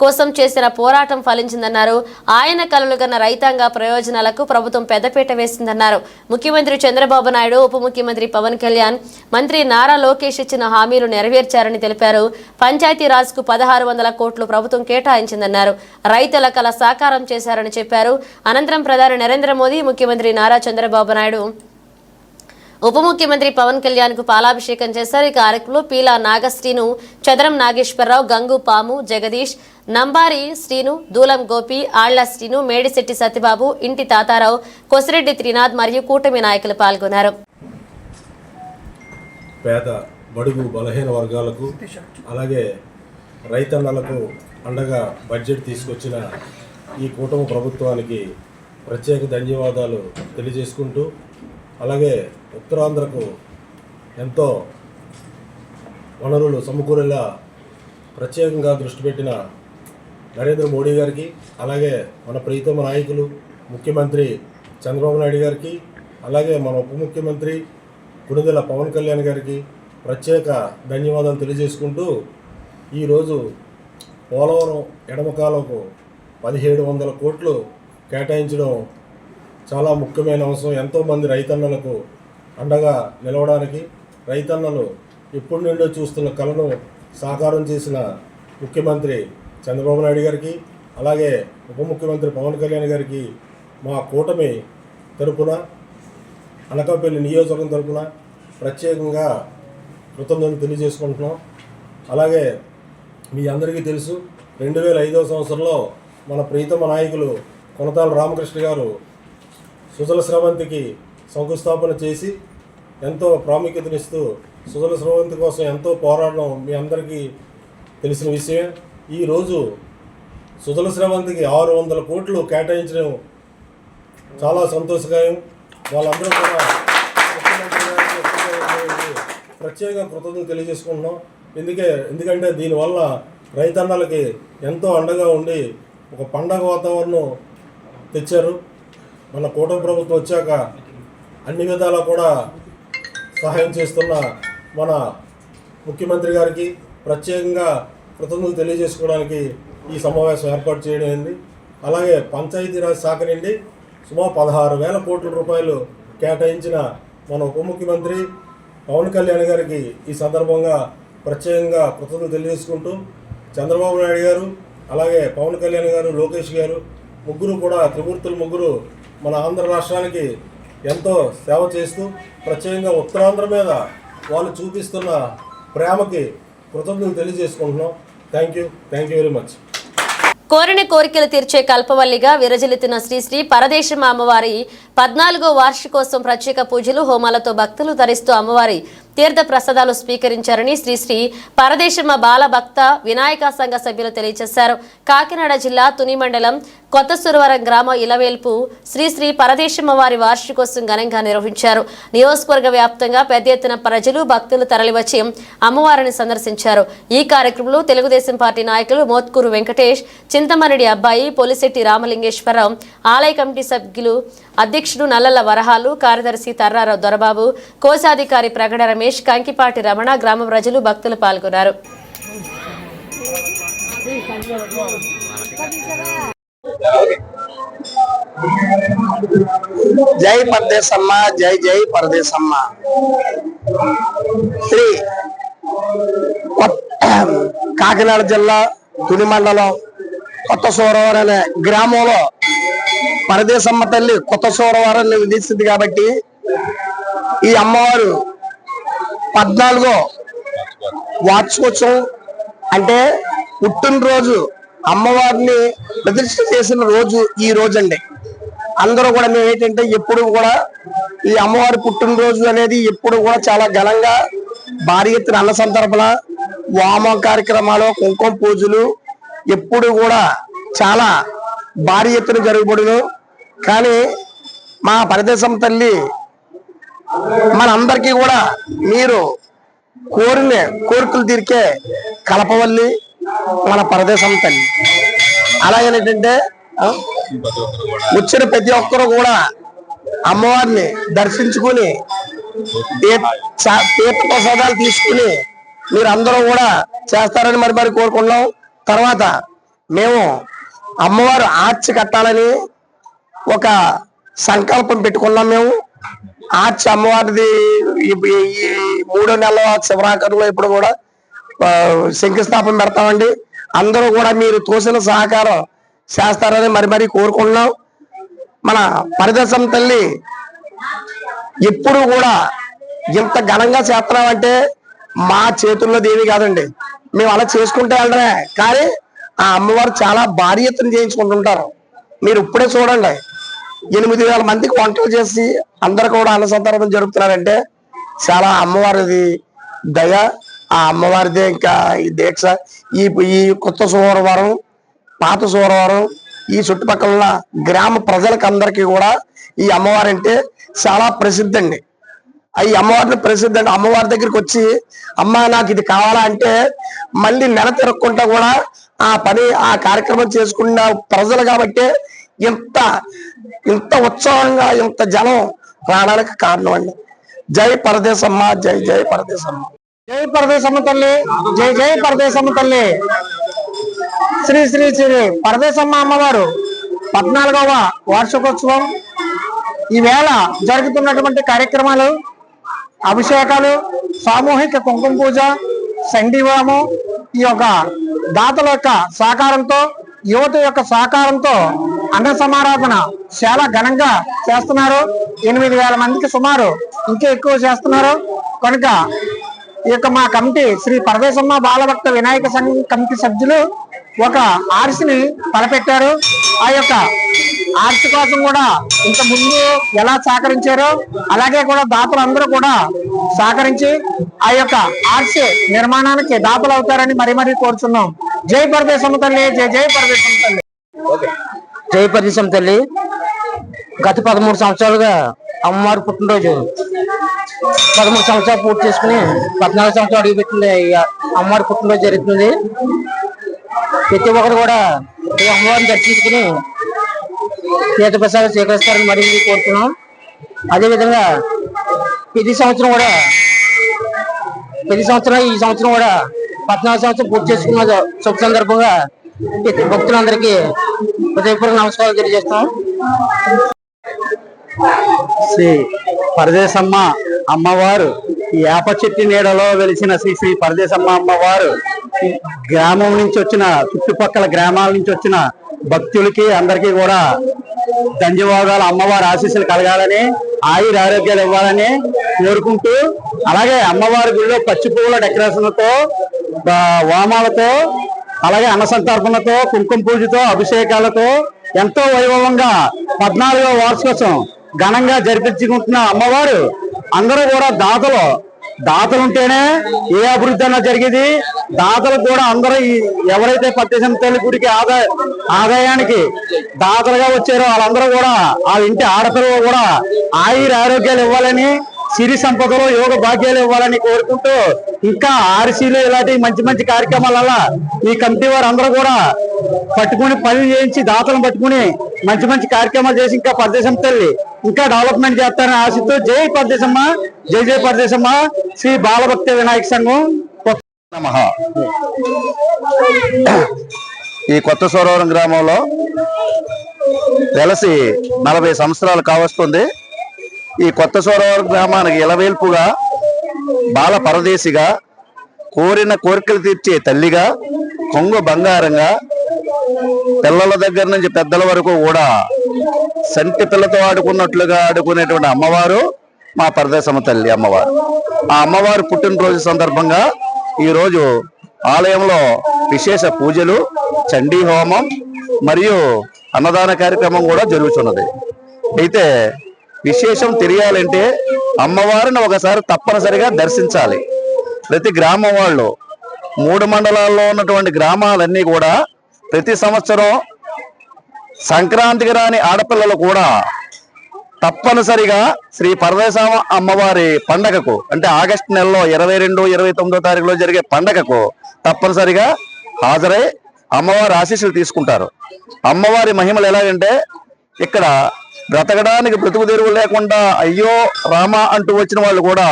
కోసం చేసిన పోరాటం ఫలించిందన్నారు. ఆయన కలలుగన్న రైతాంగ ప్రయోజనాలకు ప్రభుత్వం పెద్దపీట వేసిందన్నారు. ముఖ్యమంత్రి చంద్రబాబు నాయుడు, ఉప ముఖ్యమంత్రి పవన్ కళ్యాణ్, మంత్రి నారా లోకేష్ ఇచ్చిన హామీలు నెరవేర్చారని తెలిపారు. పంచాయతీరాజ్కు 1600 కోట్లు ప్రభుత్వం కేటాయించిందన్నారు. రైతుల కల సాకారం చేశారని చెప్పారు. అనంతరం ప్రధాని నరేంద్ర మోదీ, ముఖ్యమంత్రి నారా చంద్రబాబు నాయుడు, ఉప ముఖ్యమంత్రి పవన్ కళ్యాణ్ కు పాలాభిషేకం చేశారు. ఈ కార్యక్రమంలో పీలా నాగశ్రీను, చదరం నాగేశ్వరరావు, గంగు పాము, జగదీష్, నంబారి శ్రీను, దూలం గోపి, ఆళ్ల శ్రీను, మేడిశెట్టి సత్యబాబు, ఇంటి తాతారావు, కొసిరెడ్డి త్రినాథ్ మరియు కూటమి నాయకులు పాల్గొన్నారు. పేద బడుగు బలహీన వర్గాలకు అలాగే రైతన్నలకు అండగా బడ్జెట్ తీసుకొచ్చిన ఈ కూటమి ప్రభుత్వానికి ప్రత్యేక ధన్యవాదాలు తెలియజేసుకుంటూ, అలాగే ఉత్తరాంధ్రకు ఎంతో వనరులు సమకూరేలా ప్రత్యేకంగా దృష్టి పెట్టిన నరేంద్ర మోడీ గారికి, అలాగే మన ప్రీతమ నాయకులు ముఖ్యమంత్రి చంద్రబాబు నాయుడు గారికి, అలాగే మన ఉప ముఖ్యమంత్రి కొణిదెల పవన్ కళ్యాణ్ గారికి ప్రత్యేక ధన్యవాదాలు తెలియజేసుకుంటూ, ఈరోజు పోలవరం ఎడమ కాలువకు 1700 కోట్లు కేటాయించడం చాలా ముఖ్యమైన అంశం. ఎంతోమంది రైతన్నలకు అండగా నిలవడానికి, రైతన్నలు ఎప్పటి నుండో చూస్తున్న కలను సాకారం చేసిన ముఖ్యమంత్రి చంద్రబాబు నాయుడు గారికి, అలాగే ఉప ముఖ్యమంత్రి పవన్ కళ్యాణ్ గారికి మా కూటమి తరపున, అనకాపల్లి నియోజకవర్గం తరపున ప్రత్యేకంగా కృతజ్ఞతలు తెలియజేసుకుంటున్నాం. అలాగే మీ అందరికీ తెలుసు, 2005వ సంవత్సరంలో మన ప్రీతమ నాయకులు కొణతాల రామకృష్ణ గారు సుజల స్రవంతికి శంకుస్థాపన చేసి ఎంతో ప్రాముఖ్యతనిస్తూ సుజల స్రవంతి కోసం ఎంతో పోరాడడం మీ అందరికీ తెలిసిన విషయమే. ఈరోజు సుజల స్రవంతికి 600 కోట్లు కేటాయించడం చాలా సంతోషకరం. వాళ్ళందరూ కూడా ప్రత్యేక కృతజ్ఞతలు తెలియజేసుకుంటున్నాం. ఎందుకంటే దీనివల్ల రైతన్నలకి ఎంతో అండగా ఉండి ఒక పండగ వాతావరణం తెచ్చారు. మన కూటమి ప్రభుత్వం వచ్చాక అన్ని విధాలా కూడా సహాయం చేస్తున్న మన ముఖ్యమంత్రి గారికి ప్రత్యేకంగా కృతజ్ఞతలు తెలియజేసుకోవడానికి ఈ సమావేశం ఏర్పాటు చేయడం అయింది. అలాగే పంచాయతీరాజ్ శాఖ నుండి సుమారు 16,000 కోట్ల రూపాయలు కేటాయించిన మన ఉప ముఖ్యమంత్రి పవన్ కళ్యాణ్ గారికి ఈ సందర్భంగా ప్రత్యేకంగా కృతజ్ఞతలు తెలియజేసుకుంటూ, చంద్రబాబు నాయుడు గారు, అలాగే పవన్ కళ్యాణ్ గారు, లోకేష్ గారు ముగ్గురు కూడా, త్రిమూర్తులు ముగ్గురు మన ఆంధ్ర రాష్ట్రానికి ఎంతో సేవ చేస్తూ ప్రత్యేకంగా ఉత్తరాంధ్ర మీద వాళ్ళు చూపిస్తున్న ప్రేమకి కృతజ్ఞతలు తెలియజేసుకుంటున్నాం. Thank you very much. కోరిన కోరికలు తీర్చే కల్పవల్లిగా విరజిల్లుతున్న శ్రీ పరదేశమ్మ అమ్మవారి 14వ వార్షికోత్సవం ప్రత్యేక పూజలు హోమాలతో భక్తులు తరిస్తూ అమ్మవారి తీర్థ ప్రసాదాలు స్వీకరించారని శ్రీ పరదేశమ్మ బాల భక్త వినాయక సంఘ సభ్యులు తెలియజేశారు. కాకినాడ జిల్లా తుని మండలం కొత్త సురవరం గ్రామ ఇలవేల్పు శ్రీ పరదేశమ్మ వారి వార్షికోత్సవం ఘనంగా నిర్వహించారు. నియోజకవర్గ వ్యాప్తంగా పెద్ద ఎత్తున ప్రజలు భక్తులు తరలివచ్చి అమ్మవారిని సందర్శించారు. ఈ కార్యక్రమంలో తెలుగుదేశం పార్టీ నాయకులు మోత్కూరు వెంకటేష్, చింతమరెడ్డి అబ్బాయి, పోలిశెట్టి రామలింగేశ్వరరావు, ఆలయ కమిటీ సభ్యులు అధ్యక్షుడు నల్లల వరహాలు, కార్యదర్శి తర్రార దొరబాబు, కోశాధికారి ప్రగడ రమేష్, కంకిపాటి రమణ, గ్రామ ప్రజలు భక్తులు పాల్గొన్నారు. జై పరదేశమ్మ, జై జై పరదేశమ్మ. శ్రీ కాకినాడ జిల్లా తుని మండలం కొత్త సూరవరం అనే గ్రామంలో పరదేశమ్మ తల్లి కొత్త సూరవరాన్ని విధిస్తుంది కాబట్టి ఈ అమ్మవారు 14వ వార్షికోత్సవం అంటే పుట్టినరోజు అమ్మవారిని ప్రతిష్ఠ చేసిన రోజు ఈ రోజు అండి. అందరూ కూడా మేము ఏంటంటే ఎప్పుడు కూడా ఈ అమ్మవారి పుట్టినరోజు అనేది ఎప్పుడు కూడా చాలా ఘనంగా భారీ ఎత్తున అన్న సందర్భన వామ కార్యక్రమాలు, కుంకుమ పూజలు ఎప్పుడు కూడా చాలా భారీ ఎత్తున జరగబడును. కానీ మా పరదేశం తల్లి మనందరికీ కూడా మీరు కోరిన కోరికలు తీరికే కలపవల్లి మన పరదేశం తల్లి. అలాగేంటంటే వచ్చిన ప్రతి ఒక్కరు కూడా అమ్మవారిని దర్శించుకుని తీర్థ ప్రసాదాలు తీసుకుని మీరు అందరూ కూడా చేస్తారని మరి కోరుకున్నాం. తర్వాత మేము అమ్మవారు ఆర్చి కట్టాలని ఒక సంకల్పం పెట్టుకున్నాం. మేము ఆర్చి అమ్మవారిది ఈ 3వ నెల శివరాకరంలో ఇప్పుడు కూడా శంకుస్థాపన పెడతామండి. అందరూ కూడా మీరు తోసిన సహకారం చేస్తారని మరి కోరుకుంటున్నాం. మన పరదేశం తల్లి ఎప్పుడు కూడా ఇంత ఘనంగా చేస్తున్నామంటే మా చేతుల్లో దేవి కాదండి, మేము అలా చేసుకుంటే వెళ్ళడమే. కానీ ఆ అమ్మవారు చాలా భారీ ఎత్తున చేయించుకుంటుంటారు. మీరు ఇప్పుడే చూడండి, 8,000 మందికి వంటలు చేసి అందరు కూడా అన్నసంతర్పణ జరుపుతున్నారంటే చాలా అమ్మవారిది దయ, ఆ అమ్మవారిదే ఇంకా ఈ దీక్ష. ఈ కొత్త సూరవరం, పాత సూరవరం, ఈ చుట్టుపక్కల గ్రామ ప్రజలకు అందరికీ కూడా ఈ అమ్మవారు అంటే చాలా ప్రసిద్ధి అండి. ఈ అమ్మవారిని ప్రసిద్ధి అంటే అమ్మవారి దగ్గరికి వచ్చి అమ్మ నాకు ఇది కావాలా అంటే మళ్ళీ నెల తిరగకుండా కూడా ఆ కార్యక్రమం చేసుకున్న ప్రజలు కాబట్టి ఇంత ఉత్సాహంగా ఇంత జనం రావడానికి కారణం అండి. జై పరదేశమ్మ, జై జై పరదేశమ్మ. జై పరదేశమ్మ తల్లి, జై జై పరదేశమ్మ తల్లి. శ్రీ శ్రీ శ్రీ పరదేశమ్మ అమ్మవారు 14వ వార్షికోత్సవం ఈవేళ జరుగుతున్నటువంటి కార్యక్రమాలు, అభిషేకాలు, సామూహిక కుంకుమ పూజ, సండివాము, ఈ యొక్క దాతల యొక్క సహకారంతో, యువత యొక్క సహకారంతో అన్న సమారాధన చాలా ఘనంగా చేస్తున్నారు. 8,000 మందికి సుమారు, ఇంకా ఎక్కువ చేస్తున్నారు. కనుక ఈ యొక్క మా కమిటీ శ్రీ పరదేశమ్మ బాలభక్త వినాయక సంఘం కమిటీ సభ్యులు ఒక ఆర్సిని తలపెట్టారు. ఆ యొక్క ఆర్సి కోసం కూడా ఇంత ముందు ఎలా సహకరించారో అలాగే కూడా దాతలు అందరూ కూడా సహకరించి ఆ యొక్క ఆర్సి నిర్మాణానికి దాతలు అవుతారని మరీ కోరుచున్నాం. జై పరదేశమ్మ తల్లి, జై జై పరదేశమ్మ తల్లి. జై పరదేశమ్మ తల్లి. గత 13 సంవత్సరాలుగా అమ్మవారి పుట్టినరోజు 13 సంవత్సరాలు పూర్తి చేసుకుని 14 సంవత్సరాలు అడుగుపెట్టింది అమ్మవారి పుట్టినరోజు జరుగుతుంది. ప్రతి ఒక్కరు కూడా ఈ అమ్మవారిని దర్శించుకుని తీర్థప్రసాదం స్వీకరిస్తారని మరీ కోరుతున్నాం. అదేవిధంగా ఈ సంవత్సరం కూడా 14 సంవత్సరం పూర్తి చేసుకున్న శుభ సందర్భంగా భక్తులందరికీ హృదయపూర్వక నమస్కారాలు తెలియజేస్తాం. శ్రీ పరదేశమ్మ అమ్మవారు వేప చెట్టు నీడలో వెలిసిన శ్రీ పరదేశమ్మ అమ్మవారు గ్రామం నుంచి వచ్చిన, చుట్టుపక్కల గ్రామాల నుంచి వచ్చిన భక్తులకి అందరికీ కూడా ధన్యవాదాలు. అమ్మవారి ఆశీస్సులు కలగాలని, ఆయుర ఆరోగ్యాలు ఇవ్వాలని కోరుకుంటూ, అలాగే అమ్మవారి గుడిలో పచ్చి పువ్వుల డెకరేషన్లతో, వామాలతో అలాగే అన్న సంతర్పణతో, కుంకుమ పూజతో, అభిషేకాలతో ఎంతో వైభవంగా 14వ వార్షికోత్సవం ఘనంగా జరిపించుకుంటున్న అమ్మవారు అందరూ కూడా దాతలుంటేనే ఏ అభివృద్ధి అన్నా జరిగేది. దాతలు కూడా అందరూ ఎవరైతే పట్టేసిన తల్లి గుడికి ఆదాయానికి దాతలుగా వచ్చారో వాళ్ళందరూ కూడా వాళ్ళ ఇంటి ఆడపిల్లలు కూడా ఆరోగ్యాలు ఇవ్వాలని, సిరి సంపదలు, యోగ భాగ్యాలు ఇవ్వాలని కోరుకుంటూ ఇంకా ఆర్సీలు ఇలాంటి మంచి మంచి కార్యక్రమాల వల్ల ఈ కమిటీ వారు అందరూ కూడా పట్టుకుని పనులు చేయించి దాతలను పట్టుకుని మంచి మంచి కార్యక్రమాలు చేసి ఇంకా పరదేశమ్మ తల్లి ఇంకా డెవలప్మెంట్ చేస్తారని ఆశతో జై పరదేశమ్మ, జై జై పరదేశమ్మ. శ్రీ బాలభక్తి వినాయక సంఘం నమః. ఈ కొత్త సోరవరం గ్రామంలో వెలసి 40 సంవత్సరాలు కావస్తుంది. ఈ కొత్త సోరవరం గ్రామానికి ఇలవేల్పుగా, బాల పరదేశిగా, కోరిన కోరికలు తీర్చే తల్లిగా, కొంగు బంగారంగా, పిల్లల దగ్గర నుంచి పెద్దల వరకు కూడా సంటి పిల్లతో ఆడుకున్నట్లుగా ఆడుకునేటువంటి అమ్మవారు మా పరదేశమ్మ తల్లి అమ్మవారు. ఆ అమ్మవారు పుట్టినరోజు సందర్భంగా ఈరోజు ఆలయంలో విశేష పూజలు, చండీ హోమం మరియు అన్నదాన కార్యక్రమం కూడా జరుగుతున్నది. అయితే విశేషం తెలియాలంటే అమ్మవారిని ఒకసారి తప్పనిసరిగా దర్శించాలి. ప్రతి గ్రామం వాళ్ళు 3 మండలాల్లో ఉన్నటువంటి గ్రామాలన్నీ కూడా ప్రతి సంవత్సరం సంక్రాంతికి రాని ఆడపిల్లలు కూడా తప్పనిసరిగా శ్రీ పరదేశమ్మ అమ్మవారి పండగకు, అంటే ఆగస్టు నెలలో 22, 29వ తారీఖులో జరిగే పండగకు తప్పనిసరిగా హాజరై అమ్మవారి ఆశీస్సులు తీసుకుంటారు. అమ్మవారి మహిమలు ఎలాగంటే ఇక్కడ బ్రతకడానికి బ్రతుకు తెరువు లేకుండా అయ్యో రామా అంటూ వచ్చిన వాళ్ళు కూడా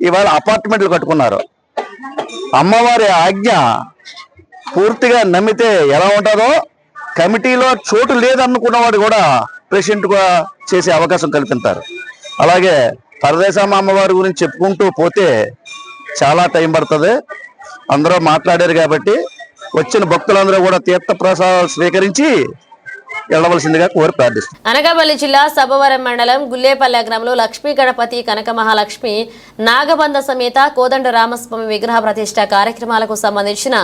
ఇవాళ అపార్ట్మెంట్లు కట్టుకున్నారు. అమ్మవారి ఆజ్ఞ పూర్తిగా నమ్మితే ఎలా ఉంటుందో, కమిటీలో చోటు లేదనుకున్న వాడు కూడా ప్రెసిడెంట్ గా చేసే అవకాశం కల్పిస్తారు. అలాగే పరదేశమ్మ అమ్మవారి గురించి చెప్పుకుంటూ పోతే చాలా టైం పడుతుంది. అందరూ మాట్లాడారు కాబట్టి వచ్చిన భక్తులందరూ కూడా తీర్థ ప్రసాదాలు స్వీకరించి వెళ్ళవలసిందిగా కోరి ప్రార్థిస్తున్నాను. అనకాపల్లి జిల్లా సభవరం మండలం గుల్లేపల్లె గ్రామంలో లక్ష్మీ గణపతి, కనక మహాలక్ష్మి, నాగబంధ సమేత కోదండ రామస్వామి విగ్రహ ప్రతిష్ట కార్యక్రమాలకు సంబంధించిన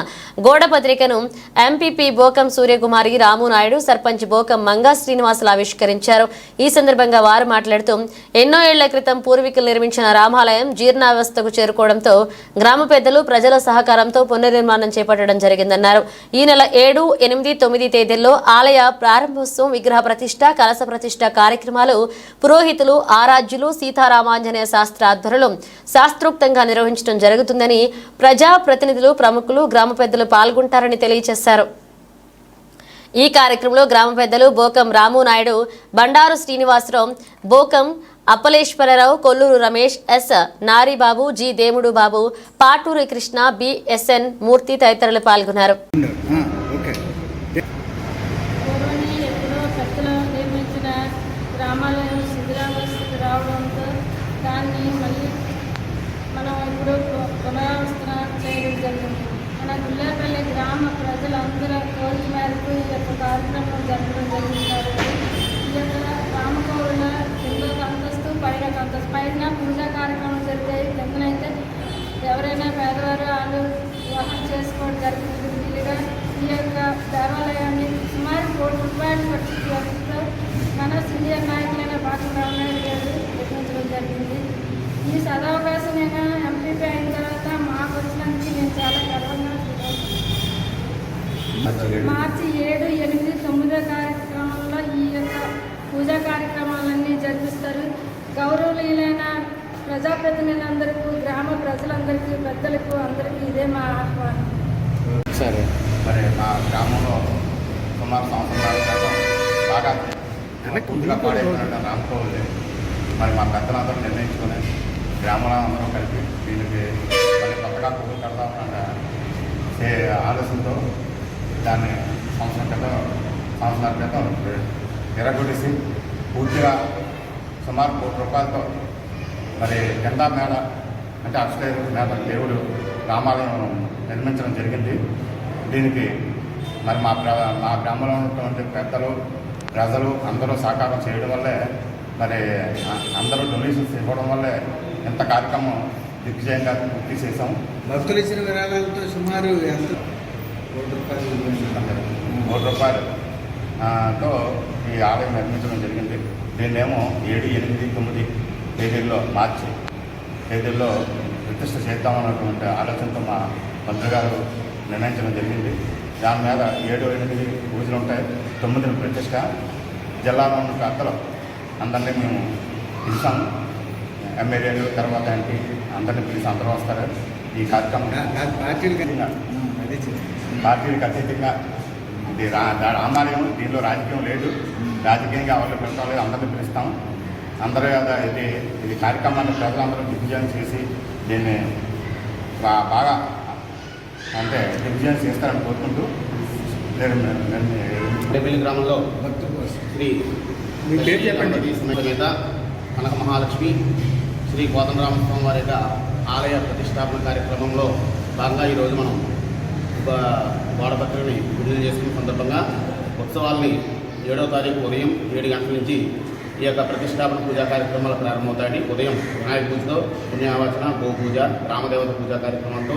గోడ పత్రికను ఎంపీపీ బోకం సూర్యకుమారి, రాము నాయుడు, సర్పంచ్ బోకం మంగా శ్రీనివాసులు ఆవిష్కరించారు. ఈ సందర్భంగా వారు మాట్లాడుతూ ఎన్నో ఏళ్ల క్రితం పూర్వీకులు నిర్మించిన రామాలయం జీర్ణావస్థకు చేరుకోవడంతో గ్రామ పెద్దలు, ప్రజల సహకారంతో పునర్నిర్మాణం చేపట్టడం జరిగిందన్నారు. ఈ నెల 7, 8, 9 తేదీల్లో ఆలయ ప్రారంభోత్సవం, విగ్రహ ప్రతిష్ట, కలశ ప్రతిష్ట కార్యక్రమాలు పురోహితులు, ఆరాధ్యులు సీతారామాంజనేయ శాస్త్ర ఆధ్వర్యంలో శాస్త్రోక్తంగా నిర్వహించడం జరుగుతుందని ప్రజా ప్రతినిధులు, ప్రముఖులు, గ్రామ పెద్దలు పాల్గొంటారని తెలియజేశారు. ఈ కార్యక్రమంలో గ్రామ పెద్దలు బోకం రాము నాయుడు, బండారు శ్రీనివాసరావు, బోకం అప్పలేశ్వరరావు, కొల్లూరు రమేష్, ఎస్ నారిబాబు, జి దేముడు బాబు, పాటూరి కృష్ణ, బిఎస్ఎన్ మూర్తి తదితరులు పాల్గొన్నారు. రామాలయం శిథిలావస్థకు రావడంతో దాన్ని మళ్ళీ మనం ఇప్పుడు పునరావస్థన చేయడం జరిగింది. మన గుల్లేపల్లి గ్రామ ప్రజలందరూ కోరిక మేరకు ఈ యొక్క కార్యక్రమం జరగడం జరుగుతుంది. ఈ యొక్క రామకౌరుల 2వ అంతస్తు, పైన పూజా కార్యక్రమం జరుగుతాయి. కిందనైతే ఎవరైనా పేదవారు వాళ్ళు వివాహం చేసుకోవడం జరుగుతుంది. వీలుగా ఈ యొక్క దేవాలయాన్ని సుమారు 1 కోటి రూపాయలు ఖర్చుతో మన సీనియర్ నాయకులైన బాటం రామనాయుడు గారు నిర్మించడం జరిగింది. ఈ సదవకాశం నేను ఎంపీపీ అయిన తర్వాత మాకు వచ్చినందుకు నేను చాలా గర్వంగా మార్చి 7, 8, 9 కార్యక్రమంలో ఈ యొక్క పూజా కార్యక్రమాలన్నీ జరిపిస్తారు. గౌరవనీయులైన ప్రజాప్రతినిధులందరికీ, గ్రామ ప్రజలందరికీ, పెద్దలకు అందరికీ ఇదే మా ఆహ్వానం. సరే, మరి మా గ్రామంలో సుమారు సంవత్సరాల క్రితం బాగా పూర్తిగా పాడైపోయినట్టు రామకోవులు మరి మా పెద్దలందరూ నిర్ణయించుకొని గ్రామంలో అందరూ కలిపి వీళ్ళకి మళ్ళీ కొత్తగా పూలు కడదామన్న ఆలోచనతో దాన్ని సంవత్సరాల క్రితం ఎరగొట్టేసి పూర్తిగా సుమారు 1 కోటి రూపాయలతో మరి కింద మేడ అంటే అక్షయ మేడ దేవుడు రామాలయం నిర్మించడం జరిగింది. దీనికి మరి మా గ్రామంలో ఉన్నటువంటి పెద్దలు, ప్రజలు అందరూ సహకారం చేయడం వల్లే, మరి అందరూ డొనేషన్స్ ఇవ్వడం వల్లే ఎంత కార్యక్రమం దిగ్విజయంగా పూర్తి చేసాం. భక్తులు ఇచ్చిన విరాళాలతో సుమారు తో ఈ ఆలయం నిర్మించడం జరిగింది. దీన్నేమో 7, 8, 9 తేదీల్లో మార్చి తేదీల్లో ప్రతిష్ఠ చేద్దామన్నటువంటి ఆలోచనతో మా మంత్రి గారు నిర్ణయించడం జరిగింది. దాని మీద 7, 8 పూజలు ఉంటాయి. 9 ప్రతిష్ఠ. జిల్లాలో ఉన్న పెద్దలు అందరినీ మేము పిలిచాము. ఎమ్మెల్యేలు తర్వాత ఎంపీ అందరినీ పిలిచి అందరూ వస్తారు. ఈ కార్యక్రమం పార్టీలకు అతీతంగా ఇది రామాలయం, దీనిలో రాజకీయం లేదు. రాజకీయంగా ఎవరిని పిలవలేదు, అందరినీ పిలుస్తాం. అందరూ ఇది కార్యక్రమాన్ని ప్రజలందరూ దిగ్విజయం చేసి దీన్ని బాగా అంటే దిగ్విజయం చేస్తారని కోరుకుంటూ డెబిలి గ్రామంలో శ్రీ సమేత కనక మహాలక్ష్మి శ్రీ కోదండరామస్వామి వారి యొక్క ఆలయ ప్రతిష్టాపన కార్యక్రమంలో భాగంగా ఈరోజు మనం గోడపత్రిని విడుదల చేసుకున్న సందర్భంగా ఉత్సవాల్ని 7వ తారీఖు ఉదయం 7 గంటల నుంచి ఈ యొక్క ప్రతిష్టాపన పూజా కార్యక్రమాలు ప్రారంభమవుతాయి. ఉదయం వినాయక పూజతో పుణ్యావచన, గోపూజ, రామదేవత పూజా కార్యక్రమంతో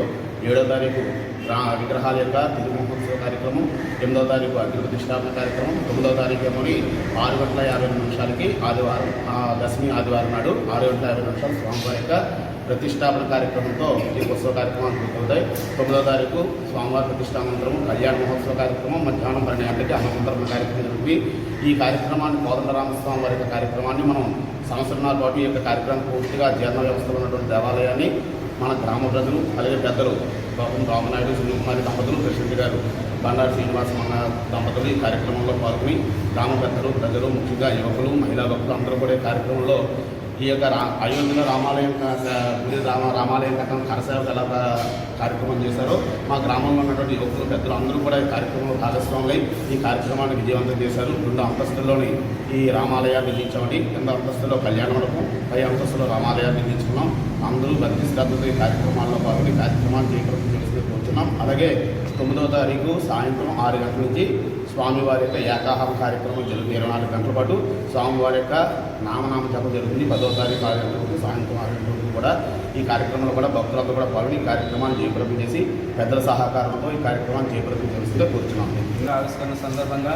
7వ తారీఖు విగ్రహాల యొక్క తిరుగు మహోత్సవ కార్యక్రమం, 8వ తారీఖు అగ్ని ప్రతిష్టాపన కార్యక్రమం, 9వ తారీఖు 6:50 ఆదివారం దశమి ఆదివారం నాడు 6:50 స్వామివారి యొక్క ప్రతిష్టాపన కార్యక్రమంతో ఈ ఉత్సవ కార్యక్రమాలు పూర్తవుతాయి. 9వ తారీఖు స్వామివారి ప్రతిష్టానంతరం కళ్యాణ మహోత్సవ కార్యక్రమం, మధ్యాహ్నం 12 గంటలకి అన్నసంతరణ కార్యక్రమం జరిపి ఈ కార్యక్రమాన్ని కోదండరామస్వామి వారి యొక్క కార్యక్రమాన్ని మనం సంవత్సరాల పాటు ఈ యొక్క కార్యక్రమం పూర్తిగా జీర్ణ వ్యవస్థలో ఉన్నటువంటి దేవాలయాన్ని మన గ్రామ ప్రజలు అలాగే పెద్దలు రామనాయుడు, సునీకుమారి దంపతులు, ప్రెసిడెంట్ గారు బండారు శ్రీనివాసమన్న దంపతులు ఈ కార్యక్రమంలో పాల్గొని గ్రామ పెద్దలు, ప్రజలు, ముఖ్యంగా యువకులు, మహిళా భక్తులు అందరూ కూడా ఈ కార్యక్రమంలో ఈ యొక్క అయోధ్యలో రామాలయం కట్టడం కరసేవకు ఎలా కార్యక్రమం చేశారో మా గ్రామంలో ఉన్నటువంటి యువకులు, పెద్దలు అందరూ కూడా ఈ కార్యక్రమంలో భాగస్వాములై ఈ కార్యక్రమాన్ని విజయవంతం చేశారు. 2 అంతస్తుల్లోని ఈ రామాలయాన్ని నిర్మించామని, 2 అంతస్తులో కళ్యాణ మండపం, 5 అంతస్తులో రామాలయాన్ని నిర్మించుకున్నాం. అందరూ భక్తి శ్రద్ధతో ఈ కార్యక్రమాల్లో పాల్గొని కార్యక్రమాన్ని జయప్రదం చేస్తూ కూర్చున్నాం. అలాగే 9వ తారీఖు సాయంత్రం 6 గంటల నుంచి స్వామివారి యొక్క ఏకాహార కార్యక్రమం జరుగుతుంది. 24 గంటల పాటు స్వామివారి యొక్క నామనామ జపం జరుగుతుంది. 10వ తారీఖు 6 గంటలకు సాయంత్రం 6 గంటలకు కూడా ఈ కార్యక్రమంలో కూడా భక్తులందరూ కూడా పాల్గొని ఈ కార్యక్రమాన్ని జయప్రదం చేసి పెద్దల సహకారంతో ఈ కార్యక్రమాన్ని జయప్రదం చేస్తూ కూర్చున్నాం. ఆవిష్కరణ సందర్భంగా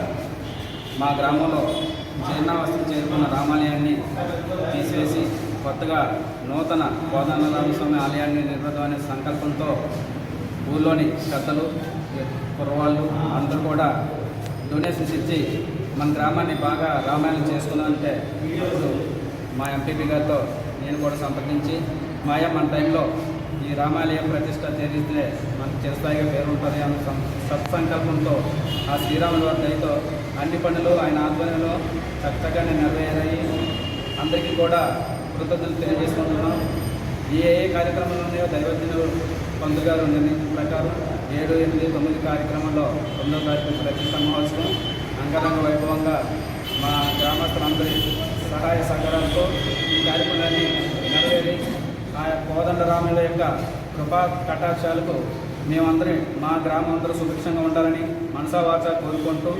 మా గ్రామంలో జీర్ణావస్థకు చేరుకున్న రామాలయాన్ని తీసివేసి కొత్తగా నూతన కోదండరామస్వామి ఆలయాన్ని నిర్మిద్దామనే సంకల్పంతో ఊళ్ళోని పెద్దలు, కుర్రవాళ్ళు అందరూ కూడా డొనేషన్స్ ఇచ్చి మన గ్రామాన్ని బాగా రామాయణం చేసుకున్నామంటే ఇప్పుడు మా ఎంపీపీ గారితో నేను కూడా సంప్రదించి మన టైంలో ఈ రామాలయం ప్రతిష్ట చేరిస్తే మనకు చిరస్థాయిగా పేరు ఉంటుంది అన్న సత్సంకల్పంతో ఆ శ్రీరాముల వారి దయతో అన్ని పనులు ఆయన ఆధ్వర్యంలో చక్కగానే నెరవేరాయి. అందరికీ కూడా కృతజ్ఞతలు తెలియజేసుకుంటున్నాం. ఏ కార్యక్రమాలు ఉన్నాయో దైవజ్ఞులు పంతులు గారు నిర్ణయించిన ప్రకారం 7, 8, 9 కార్యక్రమంలో 9వ తారీఖు ప్రతిష్ట మహోత్సవం అంగరంగ వైభవంగా మా గ్రామస్తులందరి సహాయ సహకారాలతో ఈ కార్యక్రమాన్ని నెరవేరి ఆ కోదండరాముల యొక్క కృపా కటాక్షాలకు మేమందరం మా గ్రామం అందరూ సుభిక్షంగా ఉండాలని మనసావాచ కోరుకుంటూ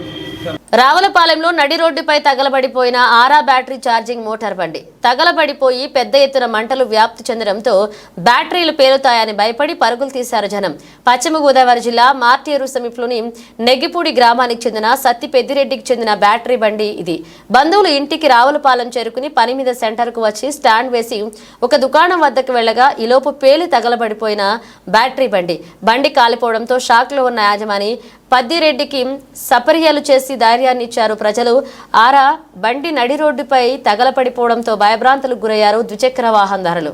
రావులపాలెంలో నడి రోడ్డుపై తగలబడిపోయిన ఆరా బ్యాటరీ ఛార్జింగ్ మోటార్ బండి తగలబడిపోయి పెద్ద ఎత్తున మంటలు వ్యాప్తి చెందడంతో బ్యాటరీలు పేలుతాయని భయపడి పరుగులు తీశారు జనం. పశ్చిమ గోదావరి జిల్లా మార్టేరు సమీపంలోని నెగ్గిపూడి గ్రామానికి చెందిన సత్తి పెద్దిరెడ్డికి చెందిన బ్యాటరీ బండి ఇది. బంధువులు ఇంటికి రావులపాలెం చేరుకుని పని మీద సెంటర్కు వచ్చి స్టాండ్ వేసి ఒక దుకాణం వద్దకు వెళ్లగా ఈలోపు పేలి తగలబడిపోయిన బ్యాటరీ బండి కాలిపోవడంతో షాక్లో ఉన్న యాజమాని పద్దిరెడ్డికి సపర్యాలు చేసి ధైర్యాన్ని ఇచ్చారు ప్రజలు. ఆరా బండి నడి రోడ్డుపై తగలపడిపోవడంతో భయభ్రాంతులకు గురయ్యారు ద్విచక్ర వాహనదారులు.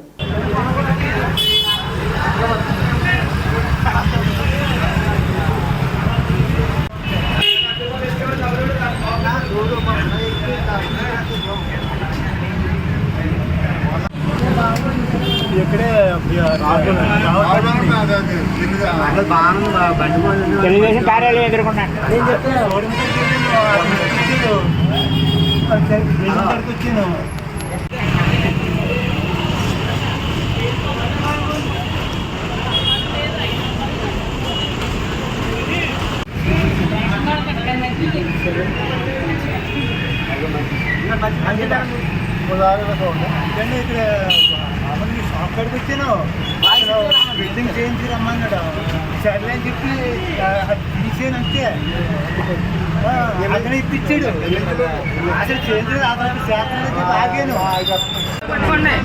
తెలుగుదేశం కార్యాలయం ఎదుర్కొన్నాను ఇక్కడ షాప్ కడికి వచ్చాను బిల్డింగ్ చేయించి రమ్మన్నాడు. సర్లే అని చెప్పి తీసేను అంతే. అతను ఇప్పించాడు. అసలు చేతులు అతను చేతనైతే ఆగాను. పట్టుకోండి.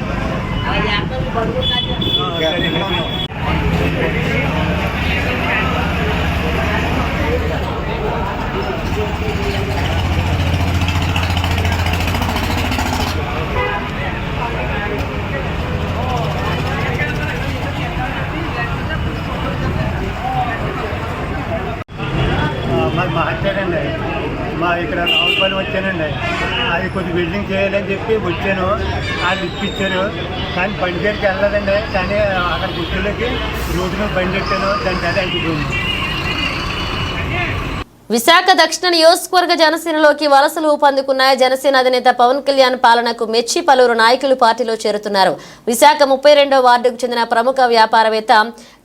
మాట్లాడండి. మా ఇక్కడ రావులపల్లి వచ్చానండి. అది కొద్ది బిల్డింగ్ చేయాలని చెప్పి వచ్చాను. వాళ్ళు ఇప్పించారు. కానీ బండి దగ్గరికి వెళ్ళలేదండి. కానీ అక్కడ గుర్తులకి రోడ్డు మీద బండి పెట్టాను. దానికి అదే అయిపోయింది. విశాఖ దక్షిణ నియోజకవర్గ జనసేనలోకి వలసలు ఊపందుకున్నాయి. జనసేన అధినేత పవన్ కళ్యాణ్ పాలనకు మెచ్చి పలువురు నాయకులు పార్టీలో చేరుతున్నారు. విశాఖ 32వ వార్డుకు చెందిన ప్రముఖ వ్యాపారవేత్త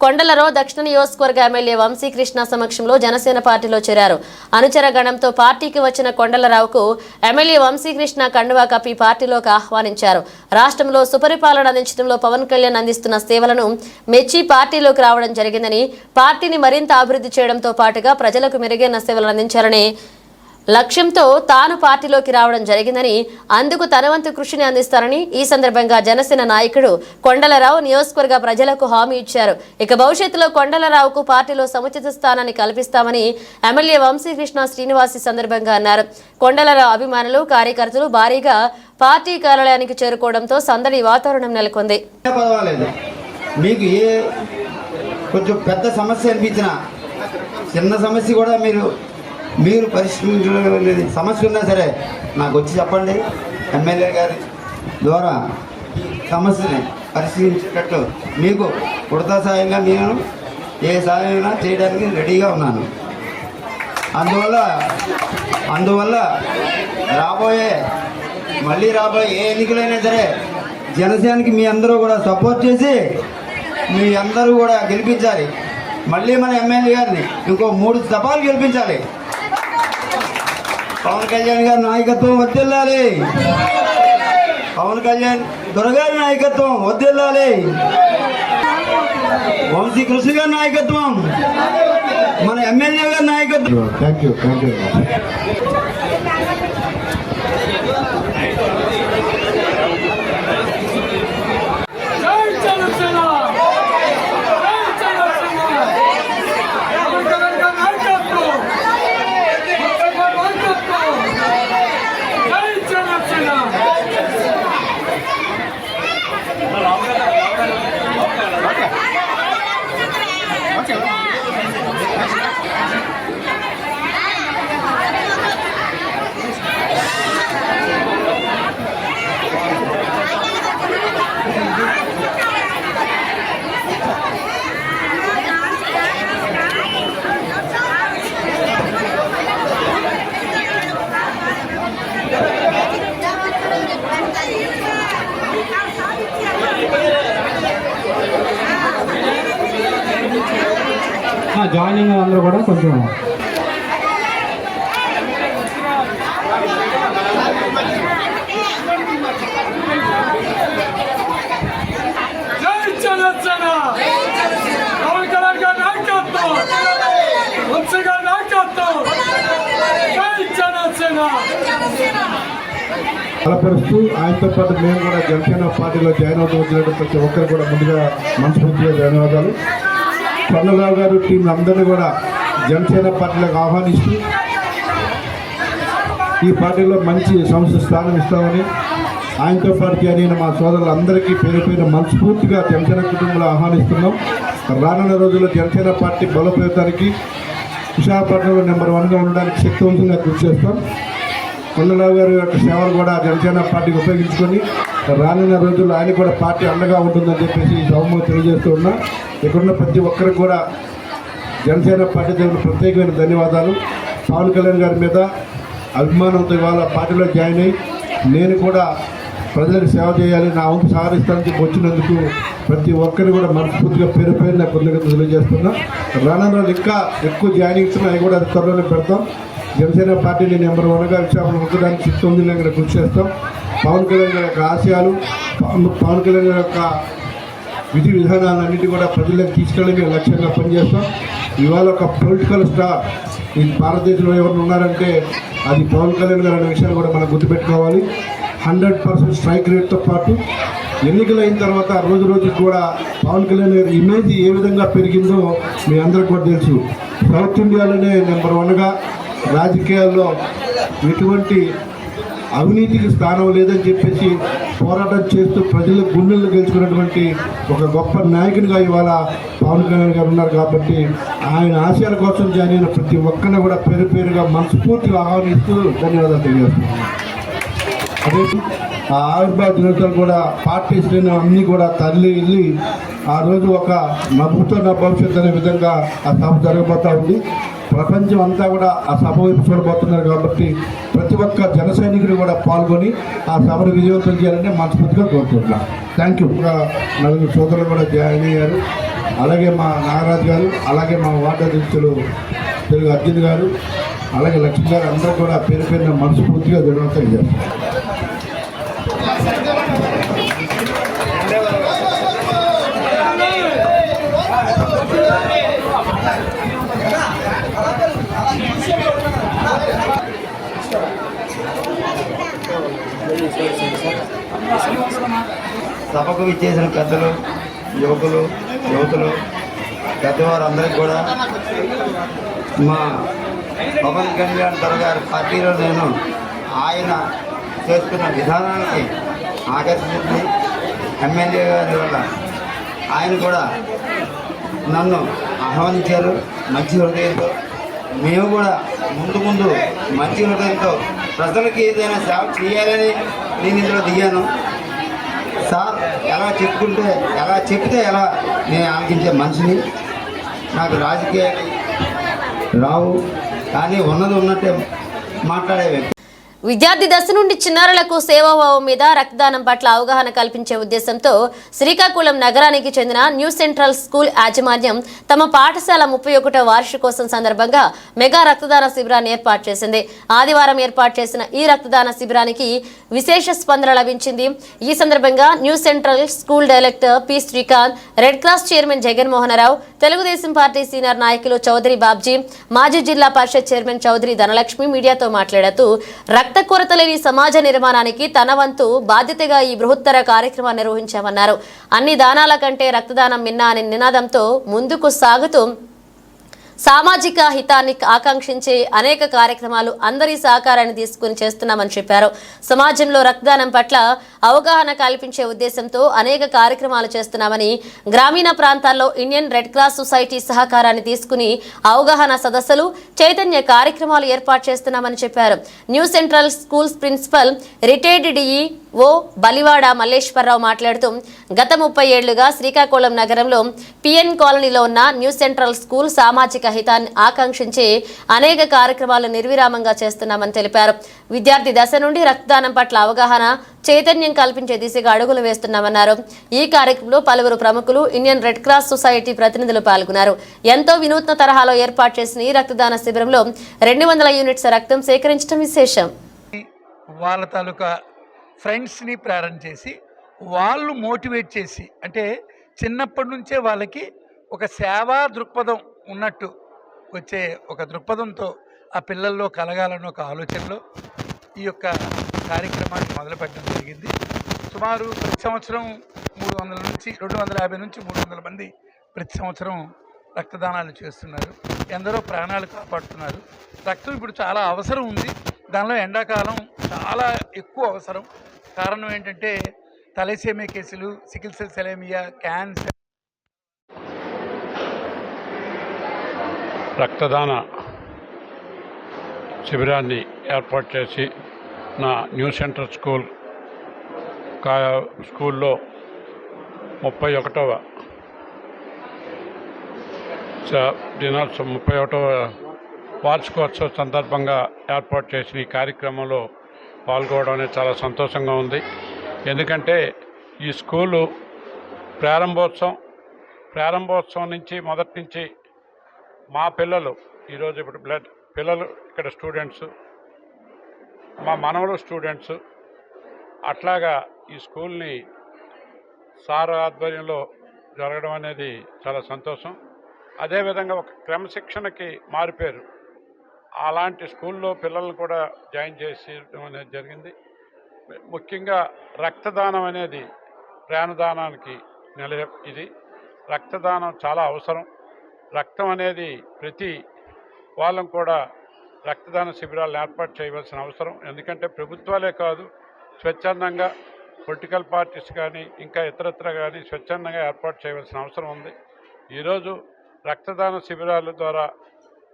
కొండలరావు దక్షిణ నియోజకవర్గ ఎమ్మెల్యే వంశీకృష్ణ సమక్షంలో జనసేన పార్టీలో చేరారు. అనుచర గణంతో పార్టీకి వచ్చిన కొండలరావుకు ఎమ్మెల్యే వంశీకృష్ణ కండువా కప్పి పార్టీలోకి ఆహ్వానించారు. రాష్ట్రంలో సుపరిపాలన అందించడంలో పవన్ కళ్యాణ్ అందిస్తున్న సేవలను మెచ్చి పార్టీలోకి రావడం జరిగిందని, పార్టీని మరింత అభివృద్ధి చేయడంతో పాటుగా ప్రజలకు మెరుగైన సేవలు అందించాలనే లక్ష్యంతో తాను పార్టీలోకి రావడం జరిగిందని, అందుకు తన వంతు కృషిని అందిస్తారని ఈ సందర్భంగా జనసేన నాయకుడు కొండలరావు నియోజకవర్గ ప్రజలకు హామీ ఇచ్చారు. ఇక భవిష్యత్తులో కొండలరావుకు పార్టీలో సముచిత స్థానాన్ని కల్పిస్తామని ఎమ్మెల్యే వంశీకృష్ణ శ్రీనివాసి సందర్భంగా అన్నారు. కొండలరావు అభిమానులు, కార్యకర్తలు భారీగా పార్టీ కార్యాలయానికి చేరుకోవడంతో సందడి వాతావరణం నెలకొంది. మీకు ఏ కొంచెం పెద్ద సమస్య అనిపించినా, చిన్న సమస్య కూడా మీరు పరిష్కరించలేదు సమస్య ఉన్నా సరే నాకు వచ్చి చెప్పండి. ఎమ్మెల్యే గారి ద్వారా ఈ సమస్యని పరిష్కరించేటట్టు మీకు ఉడతా సాయంగా నేను ఏ సాయమైనా చేయడానికి రెడీగా ఉన్నాను. అందువల్ల మళ్ళీ రాబోయే ఏ ఎన్నికలైనా సరే జనసేనకి మీ అందరూ కూడా సపోర్ట్ చేసి మీ అందరూ కూడా గెలిపించాలి. మళ్ళీ మన ఎమ్మెల్యే గారిని ఇంకో 3 దఫాలు గెలిపించాలి. పవన్ కళ్యాణ్ గారి నాయకత్వం వర్ధిల్లాలి. పవన్ కళ్యాణ్ దొరగారి నాయకత్వం వర్ధిల్లాలి. వంశీకృష్ణ గారి నాయకత్వం, మన ఎమ్మెల్యే గారి నాయకత్వం. Thank you. జాయినింగ్ అందరూ కూడా కొంచెం బలపరుస్తూ ఆయనతో పాటు మేము కూడా జనసేన పార్టీలో జాయిన్ అవుతూ వచ్చినట్టు ప్రతి ఒక్కరు కూడా ముందుగా మనస్ఫూర్తిగా ధన్యవాదాలు. కొండలరావు గారు టీం అందరినీ కూడా జనసేన పార్టీలోకి ఆహ్వానిస్తూ ఈ పార్టీలో మంచి సంస్థ స్థానం ఇస్తామని, ఆయనతో పాటు జాయిన్ మా సోదరులందరికీ పేరు మనస్ఫూర్తిగా జనసేన కుటుంబంలో ఆహ్వానిస్తున్నాం. రానున్న రోజుల్లో జనసేన పార్టీ బలోపేతానికి విశాఖపట్నంలో నెంబర్ 1గా ఉండడానికి శక్తివంతంగా కృషి చేస్తాం. కొండలరావు గారి యొక్క సేవలు కూడా జనసేన పార్టీకి ఉపయోగించుకొని రానున్న రోజుల్లో ఆయన కూడా పార్టీ అండగా ఉంటుందని చెప్పేసి ఈ సభలో తెలియజేస్తూ ఉన్నా. ఇక్కడున్న ప్రతి ఒక్కరికి కూడా జనసేన పార్టీ తరఫున ప్రత్యేకమైన ధన్యవాదాలు. పవన్ కళ్యాణ్ గారి మీద అభిమానంతో ఇవాళ పార్టీలో జాయిన్ అయ్యి నేను కూడా ప్రజలకు సేవ చేయాలి, నా వంతు సహకరిస్తానని చెప్పి వచ్చినందుకు ప్రతి ఒక్కరిని కూడా మనస్ఫూర్తిగా పేరు నాకు కృతజ్ఞతలు తెలియజేస్తున్నా. రానున్న ఇంకా ఎక్కువ జాయినింగ్స్ అవి కూడా త్వరలోనే పెడతాం. జనసేన పార్టీని నెంబర్ 1గా విశాఖపట్నం ఉంచడానికి చిత్తొందిగా కృషి చేస్తాం. పవన్ కళ్యాణ్ గారి యొక్క ఆశయాలు, పవన్ కళ్యాణ్ గారి యొక్క విధి విధానాలన్నిటి కూడా ప్రజలకు తీసుకెళ్ళి లక్ష్యంగా పనిచేస్తాం. ఇవాళ ఒక పొలిటికల్ స్టార్ ఈ భారతదేశంలో ఎవరు ఉన్నారంటే అది పవన్ కళ్యాణ్ గారు అనే విషయాన్ని కూడా మనం గుర్తుపెట్టుకోవాలి. 100% స్ట్రైక్ రేట్తో పాటు ఎన్నికలు అయిన తర్వాత రోజు రోజుకి కూడా పవన్ కళ్యాణ్ గారి ఇమేజ్ ఏ విధంగా పెరిగిందో మీ అందరికీ కూడా తెలుసు. సౌత్ ఇండియాలోనే నెంబర్ 1గా రాజకీయాల్లో ఎటువంటి అవినీతికి స్థానం లేదని చెప్పేసి పోరాటం చేస్తూ ప్రజల గుండెల్లో గెలుచుకున్నటువంటి ఒక గొప్ప నాయకునిగా ఇవాళ పవన్ కళ్యాణ్ గారు ఉన్నారు. కాబట్టి ఆయన ఆశయాల కోసం జాయిన్ అయిన ప్రతి ఒక్కరిని కూడా పేరు పేరుగా మనస్ఫూర్తిగా ఆహ్వానిస్తూ ధన్యవాదాలు తెలియజేస్తున్నాను. అదే ఆ ఆవిర్భావ దినోత్సవం కూడా పార్టీ శ్రేణులు అన్నీ కూడా తరలి వెళ్ళి ఆ రోజు ఒక నవ్వుతో నా భవిష్యత్తు అనే విధంగా ఆ సభ జరగబోతూ ఉంది. ప్రపంచం అంతా కూడా ఆ సభ వైపు చూడబోతున్నారు. కాబట్టి ప్రతి ఒక్క జన సైనికుడు కూడా పాల్గొని ఆ సభను విజయవంతం చేయాలని మనస్ఫూర్తిగా కోరుకుంటున్నాను. Thank you. నలుగురు సోదరులు కూడా జాయిన్ అయ్యారు. అలాగే మా నాగరాజు గారు, అలాగే మా వార్డు అధ్యక్షులు తెలుగు అర్జున్ గారు, అలాగే లక్ష్మి గారు అందరూ కూడా పేరు పేరున మనస్ఫూర్తిగా ధన్యవాదాలు చేస్తారు. సభకు ఇచ్చేసిన పెద్దలు, యువతులు, పెద్దవారు అందరికీ కూడా మా పవన్ కళ్యాణ్ గారి పార్టీలో నేను ఆయన చేస్తున్న విధానానికి ఆకర్షించి ఎమ్మెల్యే గారి వల్ల ఆయన కూడా నన్ను ఆహ్వానించారు మంచి హృదయంతో. మేము కూడా ముందు మంచి హృదయంతో ప్రజలకి ఏదైనా సేవ చేయాలని నేను ఇందులో దిగాను. సార్ ఎలా చెప్తే ఎలా నేను ఆలోచించే మనిషిని. నాకు రాజకీయాలు రావు, కానీ ఉన్నది ఉన్నట్టే మాట్లాడే వ్యక్తి. విద్యార్థి దశ నుండి చిన్నారులకు సేవాభావం మీద రక్తదానం పట్ల అవగాహన కల్పించే ఉద్దేశంతో శ్రీకాకుళం నగరానికి చెందిన న్యూ సెంట్రల్ స్కూల్ యాజమాన్యం తమ పాఠశాల 31వ వార్షికోత్సవం సందర్భంగా మెగా రక్తదాన శిబిరాన్ని ఏర్పాటు చేసింది. ఆదివారం ఏర్పాటు చేసిన ఈ రక్తదాన శిబిరానికి విశేష స్పందన లభించింది. ఈ సందర్భంగా new central school director P Srikanth, red cross chairman Jaganmohana Rao, Telugu Desam party senior నాయకులు చౌదరి బాబ్జీ, మాజీ జిల్లా పరిషత్ చైర్మన్ చౌదరి ధనలక్ష్మి మీడియాతో మాట్లాడుతూ రక్త కొరత లేని సమాజ నిర్మాణానికి తన వంతు బాధ్యతగా ఈ బృహత్తర కార్యక్రమాన్ని నిర్వహించామన్నారు. అన్ని దానాల కంటే రక్తదానం మిన్నా అనే నినాదంతో ముందుకు సాగుతూ సామాజిక హితాన్ని ఆకాంక్షించే అనేక కార్యక్రమాలు అందరి సహకారాన్ని తీసుకుని చేస్తున్నామని చెప్పారు. సమాజంలో రక్తదానం పట్ల అవగాహన కల్పించే ఉద్దేశంతో అనేక కార్యక్రమాలు చేస్తున్నామని, గ్రామీణ ప్రాంతాల్లో ఇండియన్ రెడ్ క్రాస్ సొసైటీ సహకారాన్ని తీసుకుని అవగాహన సదస్సులు, చైతన్య కార్యక్రమాలు ఏర్పాటు చేస్తున్నామని చెప్పారు. New central schools principal retired DEO Balivada Malleswararao మాట్లాడుతూ గత 30 ఏళ్లుగా శ్రీకాకుళం నగరంలో పిఎన్ కాలనీలో ఉన్న న్యూ సెంట్రల్ స్కూల్ సామాజిక హితాన్ని ఆకాంక్షించి అనేక కార్యక్రమాలు నిర్విరామంగా చేస్తున్నామని తెలిపారు. విద్యార్థి దశ నుండి రక్తదానం పట్ల అవగాహన, చైతన్యం కల్పించే దిశగా అడుగులు వేస్తున్నామన్నారు. ఈ కార్యక్రమంలో పలువురు ప్రముఖులు, ఇండియన్ రెడ్ క్రాస్ సొసైటీ ప్రతినిధులు పాల్గొన్నారు. ఎంతో వినూత్న తరహాలో ఏర్పాటు చేసిన ఈ రక్తదాన శిబిరంలో 200 యూనిట్స్ రక్తం సేకరించడం విశేషం. వాళ్ళ తాలూకా ఫ్రెండ్స్ని ప్రేరణ చేసి, వాళ్ళు మోటివేట్ చేసి, అంటే చిన్నప్పటి నుంచే వాళ్ళకి ఒక సేవా దృక్పథం ఉన్నట్టు వచ్చే ఒక దృక్పథంతో ఆ పిల్లల్లో కలగాలన్న ఒక ఆలోచనలో ఈ యొక్క కార్యక్రమాన్ని మొదలుపెట్టడం జరిగింది. సుమారు ప్రతి సంవత్సరం 250 నుంచి 300 మంది ప్రతి సంవత్సరం రక్తదానాలు చేస్తున్నారు. ఎందరో ప్రాణాలు కాపాడుతున్నారు. రక్తం ఇప్పుడు చాలా అవసరం ఉంది. దానిలో ఎండాకాలం చాలా ఎక్కువ అవసరం. కారణం ఏంటంటే తలసేమియా కేసులు, సికిల్ సెల్ సెలేమియా, క్యాన్సర్. రక్తదాన శిబిరాన్ని ఏర్పాటు చేసి నా న్యూ సెంట్రల్ స్కూల్లో 31వ దినోత్సవం 31వ వార్షికోత్సవ సందర్భంగా ఏర్పాటు చేసిన ఈ కార్యక్రమంలో పాల్గొనడం అనేది చాలా సంతోషంగా ఉంది. ఎందుకంటే ఈ స్కూలు ప్రారంభోత్సవం నుంచి మొదటి నుంచి మా పిల్లలు ఈరోజు ఇప్పుడు పిల్లలు ఇక్కడ స్టూడెంట్స్, మా మనవలు స్టూడెంట్స్, అట్లాగా ఈ స్కూల్ని సార్ ఆధ్వర్యంలో జరగడం అనేది చాలా సంతోషం. అదేవిధంగా ఒక క్రమశిక్షణకి మారిపోయారు. అలాంటి స్కూల్లో పిల్లల్ని కూడా జాయిన్ చేసేయడం అనేది జరిగింది. ముఖ్యంగా రక్తదానం అనేది ప్రాణదానానికి నిలయం. ఇది రక్తదానం చాలా అవసరం. రక్తం అనేది ప్రతి వాళ్ళం కూడా రక్తదాన శిబిరాలను ఏర్పాటు చేయవలసిన అవసరం. ఎందుకంటే ప్రభుత్వాలే కాదు, స్వచ్ఛందంగా పొలిటికల్ పార్టీస్ కానీ ఇంకా ఇతరత్ర కానీ స్వచ్ఛందంగా ఏర్పాటు చేయవలసిన అవసరం ఉంది. ఈరోజు రక్తదాన శిబిరాల ద్వారా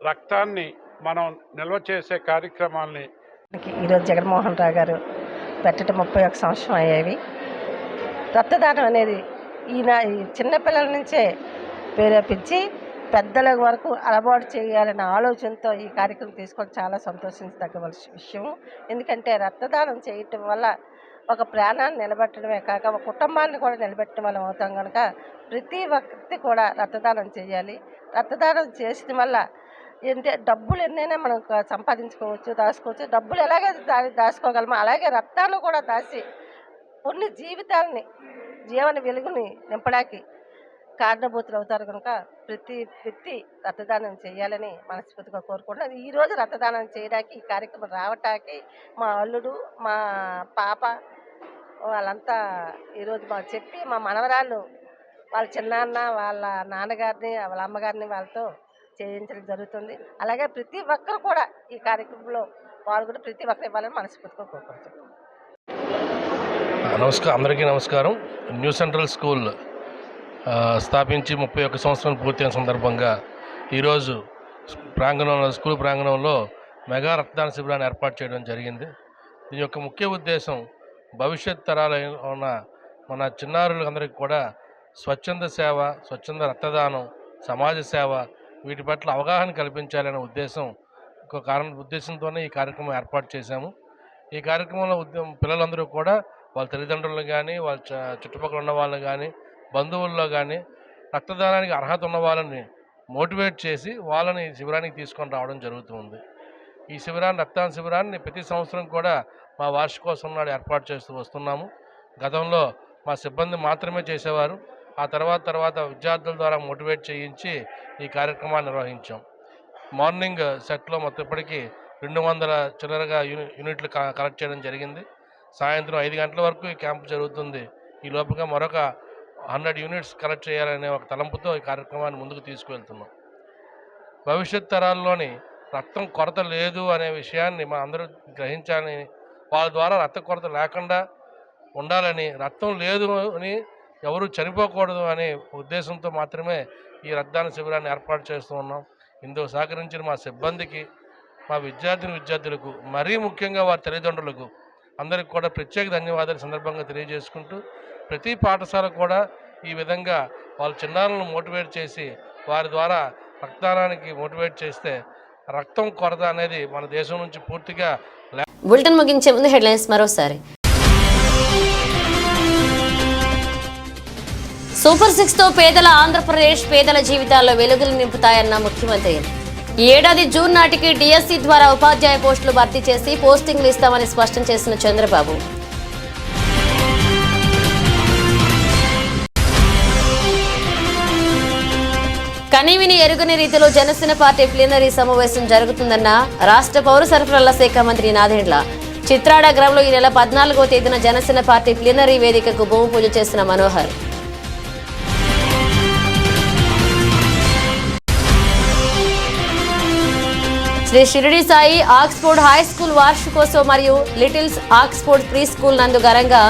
రక్తాన్ని మనం నిల్వ చేసే కార్యక్రమాల్ని ఈరోజు జగన్మోహన్ రావు గారు పెట్టడం 31 సంవత్సరం అయ్యేవి. రక్తదానం అనేది ఈ చిన్నపిల్లల నుంచే ప్రేరేపించి పెద్దల వరకు అలవాటు చేయాలనే ఆలోచనతో ఈ కార్యక్రమం తీసుకొని చాలా సంతోషించదగ్గవలసిన విషయం. ఎందుకంటే రక్తదానం చేయటం వల్ల ఒక ప్రాణాన్ని నిలబెట్టడమే కాక ఒక కుటుంబాన్ని కూడా నిలబెట్టడం వల్ల అవుతాం కనుక ప్రతి ఒక్కరికి కూడా రక్తదానం చేయాలి. రక్తదానం చేసిన వల్ల ఏంటంటే డబ్బులు ఎన్నైనా మనం సంపాదించుకోవచ్చు, దాచుకోవచ్చు. డబ్బులు ఎలాగే దాచుకోగలమో అలాగే రక్తాన్ని కూడా దాచి కొన్ని జీవితాలని జీవన వెలుగుని నింపడానికి కారణభూతులు అవుతారు కనుక ప్రతి వ్యక్తి రక్తదానం చేయాలని మనస్ఫూర్తిగా కోరుకుంటున్నాను. ఈరోజు రక్తదానం చేయడానికి ఈ కార్యక్రమం రావటానికి మా అల్లుడు, మా పాప వాళ్ళంతా ఈరోజు మాకు చెప్పి మా మనవరాళ్ళు వాళ్ళ చిన్నాన్న వాళ్ళ నాన్నగారిని వాళ్ళ అమ్మగారిని వాళ్ళతో చేయించడం జరుగుతుంది. అలాగే ప్రతి ఒక్కరు కూడా ఈ కార్యక్రమంలో పాల్గొని ప్రతి ఒక్కరు ఇవ్వాలని మనస్ఫూర్తిగా కోరుకుంటున్నాను. అందరికీ నమస్కారం. న్యూ సెంట్రల్ స్కూల్ స్థాపించి 31 సంవత్సరాలు పూర్తయిన సందర్భంగా ఈరోజు స్కూల్ ప్రాంగణంలో మెగా రక్తదాన శిబిరాన్ని ఏర్పాటు చేయడం జరిగింది. దీని యొక్క ముఖ్య ఉద్దేశం భవిష్యత్ తరాలు ఉన్న మన చిన్నారులందరికీ కూడా స్వచ్ఛంద సేవ, స్వచ్ఛంద రక్తదానం, సమాజ సేవ వీటి పట్ల అవగాహన కల్పించాలనే ఉద్దేశంతోనే ఈ కార్యక్రమం ఏర్పాటు చేశాము. ఈ కార్యక్రమంలో పిల్లలందరూ కూడా వాళ్ళ తల్లిదండ్రులను కానీ వాళ్ళ చుట్టుపక్కల ఉన్న వాళ్ళని కానీ బంధువుల్లో కానీ రక్తదానానికి అర్హత ఉన్న వాళ్ళని మోటివేట్ చేసి వాళ్ళని శిబిరానికి తీసుకొని రావడం జరుగుతుంది. ఈ రక్తదాన శిబిరాన్ని ప్రతి సంవత్సరం కూడా మా వార్షికోత్సవం నాడు ఏర్పాటు చేస్తూ వస్తున్నాము. గతంలో మా సిబ్బంది మాత్రమే చేసేవారు. ఆ తర్వాత విద్యార్థుల ద్వారా మోటివేట్ చేయించి ఈ కార్యక్రమాన్ని నిర్వహించాం. మార్నింగ్ సెట్లో మొత్తం ఇప్పటికీ 200 చిల్లరగా యూనిట్లు కలెక్ట్ చేయడం జరిగింది. సాయంత్రం 5 గంటల వరకు ఈ క్యాంపు జరుగుతుంది. ఈ లోపుగా మరొక 100 యూనిట్స్ కలెక్ట్ చేయాలనే ఒక తలంపుతో ఈ కార్యక్రమాన్ని ముందుకు తీసుకువెళ్తున్నాం. భవిష్యత్ తరాల్లోని రక్తం కొరత లేదు అనే విషయాన్ని మన అందరూ గ్రహించాలని, వాళ్ళ ద్వారా రక్త కొరత లేకుండా ఉండాలని, రక్తం లేదు అని ఎవరు చనిపోకూడదు అనే ఉద్దేశంతో మాత్రమే ఈ రక్తదాన శిబిరాన్ని ఏర్పాటు చేస్తూ ఉన్నాం. ఇందుకు సహకరించిన మా సిబ్బందికి, మా విద్యార్థులకు, మరీ ముఖ్యంగా వారి తల్లిదండ్రులకు అందరికి కూడా ప్రత్యేక ధన్యవాదాలు సందర్భంగా తెలియజేసుకుంటూ, ప్రతి పాఠశాల కూడా ఈ విధంగా వాళ్ళ చిన్నారులను మోటివేట్ చేసి వారి ద్వారా రక్తదానానికి మోటివేట్ చేస్తే రక్తం కొరత అనేది మన దేశం నుంచి పూర్తిగా. బులెటిన్ ముగించే ముందు హెడ్లైన్స్ మరోసారి. సూపర్ 6తో పేదల ఆంధ్రప్రదేశ్ పేదల జీవితాల్లో వెలుగులు నింపుతాయన్న ముఖ్యమంత్రి. ఈ ఏడాది జూన్ నాటికి డిఎస్సి ద్వారా ఉపాధ్యాయ పోస్టులు భర్తీ చేసి పోస్టింగ్లు ఇస్తామని స్పష్టం చేసిన చంద్రబాబు. కనీవిని ఎరుగని రీతిలో జనసేన పార్టీ ప్లీనరీ సమావేశం జరుగుతుందన్న రాష్ట్ర పౌర సరఫరాల శాఖ మంత్రి నాదెండ్ల. చిత్రాడ గ్రామంలో ఈ నెల 14వ తేదీన జనసేన పార్టీ ప్లీనరీ వేదికకు భూమి పూజ చేసిన Manohar. Shri Shirdi Sai Oxford high school వార్షికోత్సవం మరియు లిటిల్స్ ఆక్స్ఫోర్డ్ ప్రీ స్కూల్ నందు ఘనంగా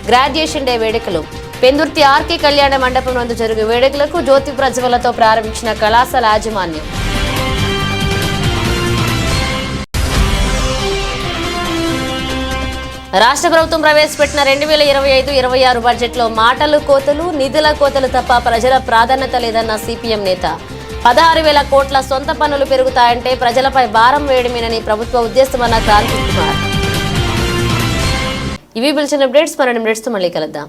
గ్రాడ్యుయేషన్ డే వేడుకలు. పెందుర్తి ఆర్కే కళ్యాణ మండపం నందు జరిగే వేడుకలకు జ్యోతి ప్రజ్వలతో ప్రారంభించిన కళాశాల యాజమాన్యం. రాష్ట్ర ప్రభుత్వం ప్రవేశపెట్టిన 2025-26 బడ్జెట్లో మాటలు కోతలు, నిధుల కోతలు తప్ప ప్రజల ప్రాధాన్యత లేదన్న సిపిఎం నేత. 16,000 కోట్ల సొంత పన్నులు పెరుగుతాయంటే ప్రజలపై భారం వేయడమేనని ప్రభుత్వ ఉద్దేశమన్న క్రాంతి కుమార్. ఇవి పిలిచిన అప్డేట్స్. మరిన్ని అప్డేట్స్తో మళ్ళీ కలుద్దాం.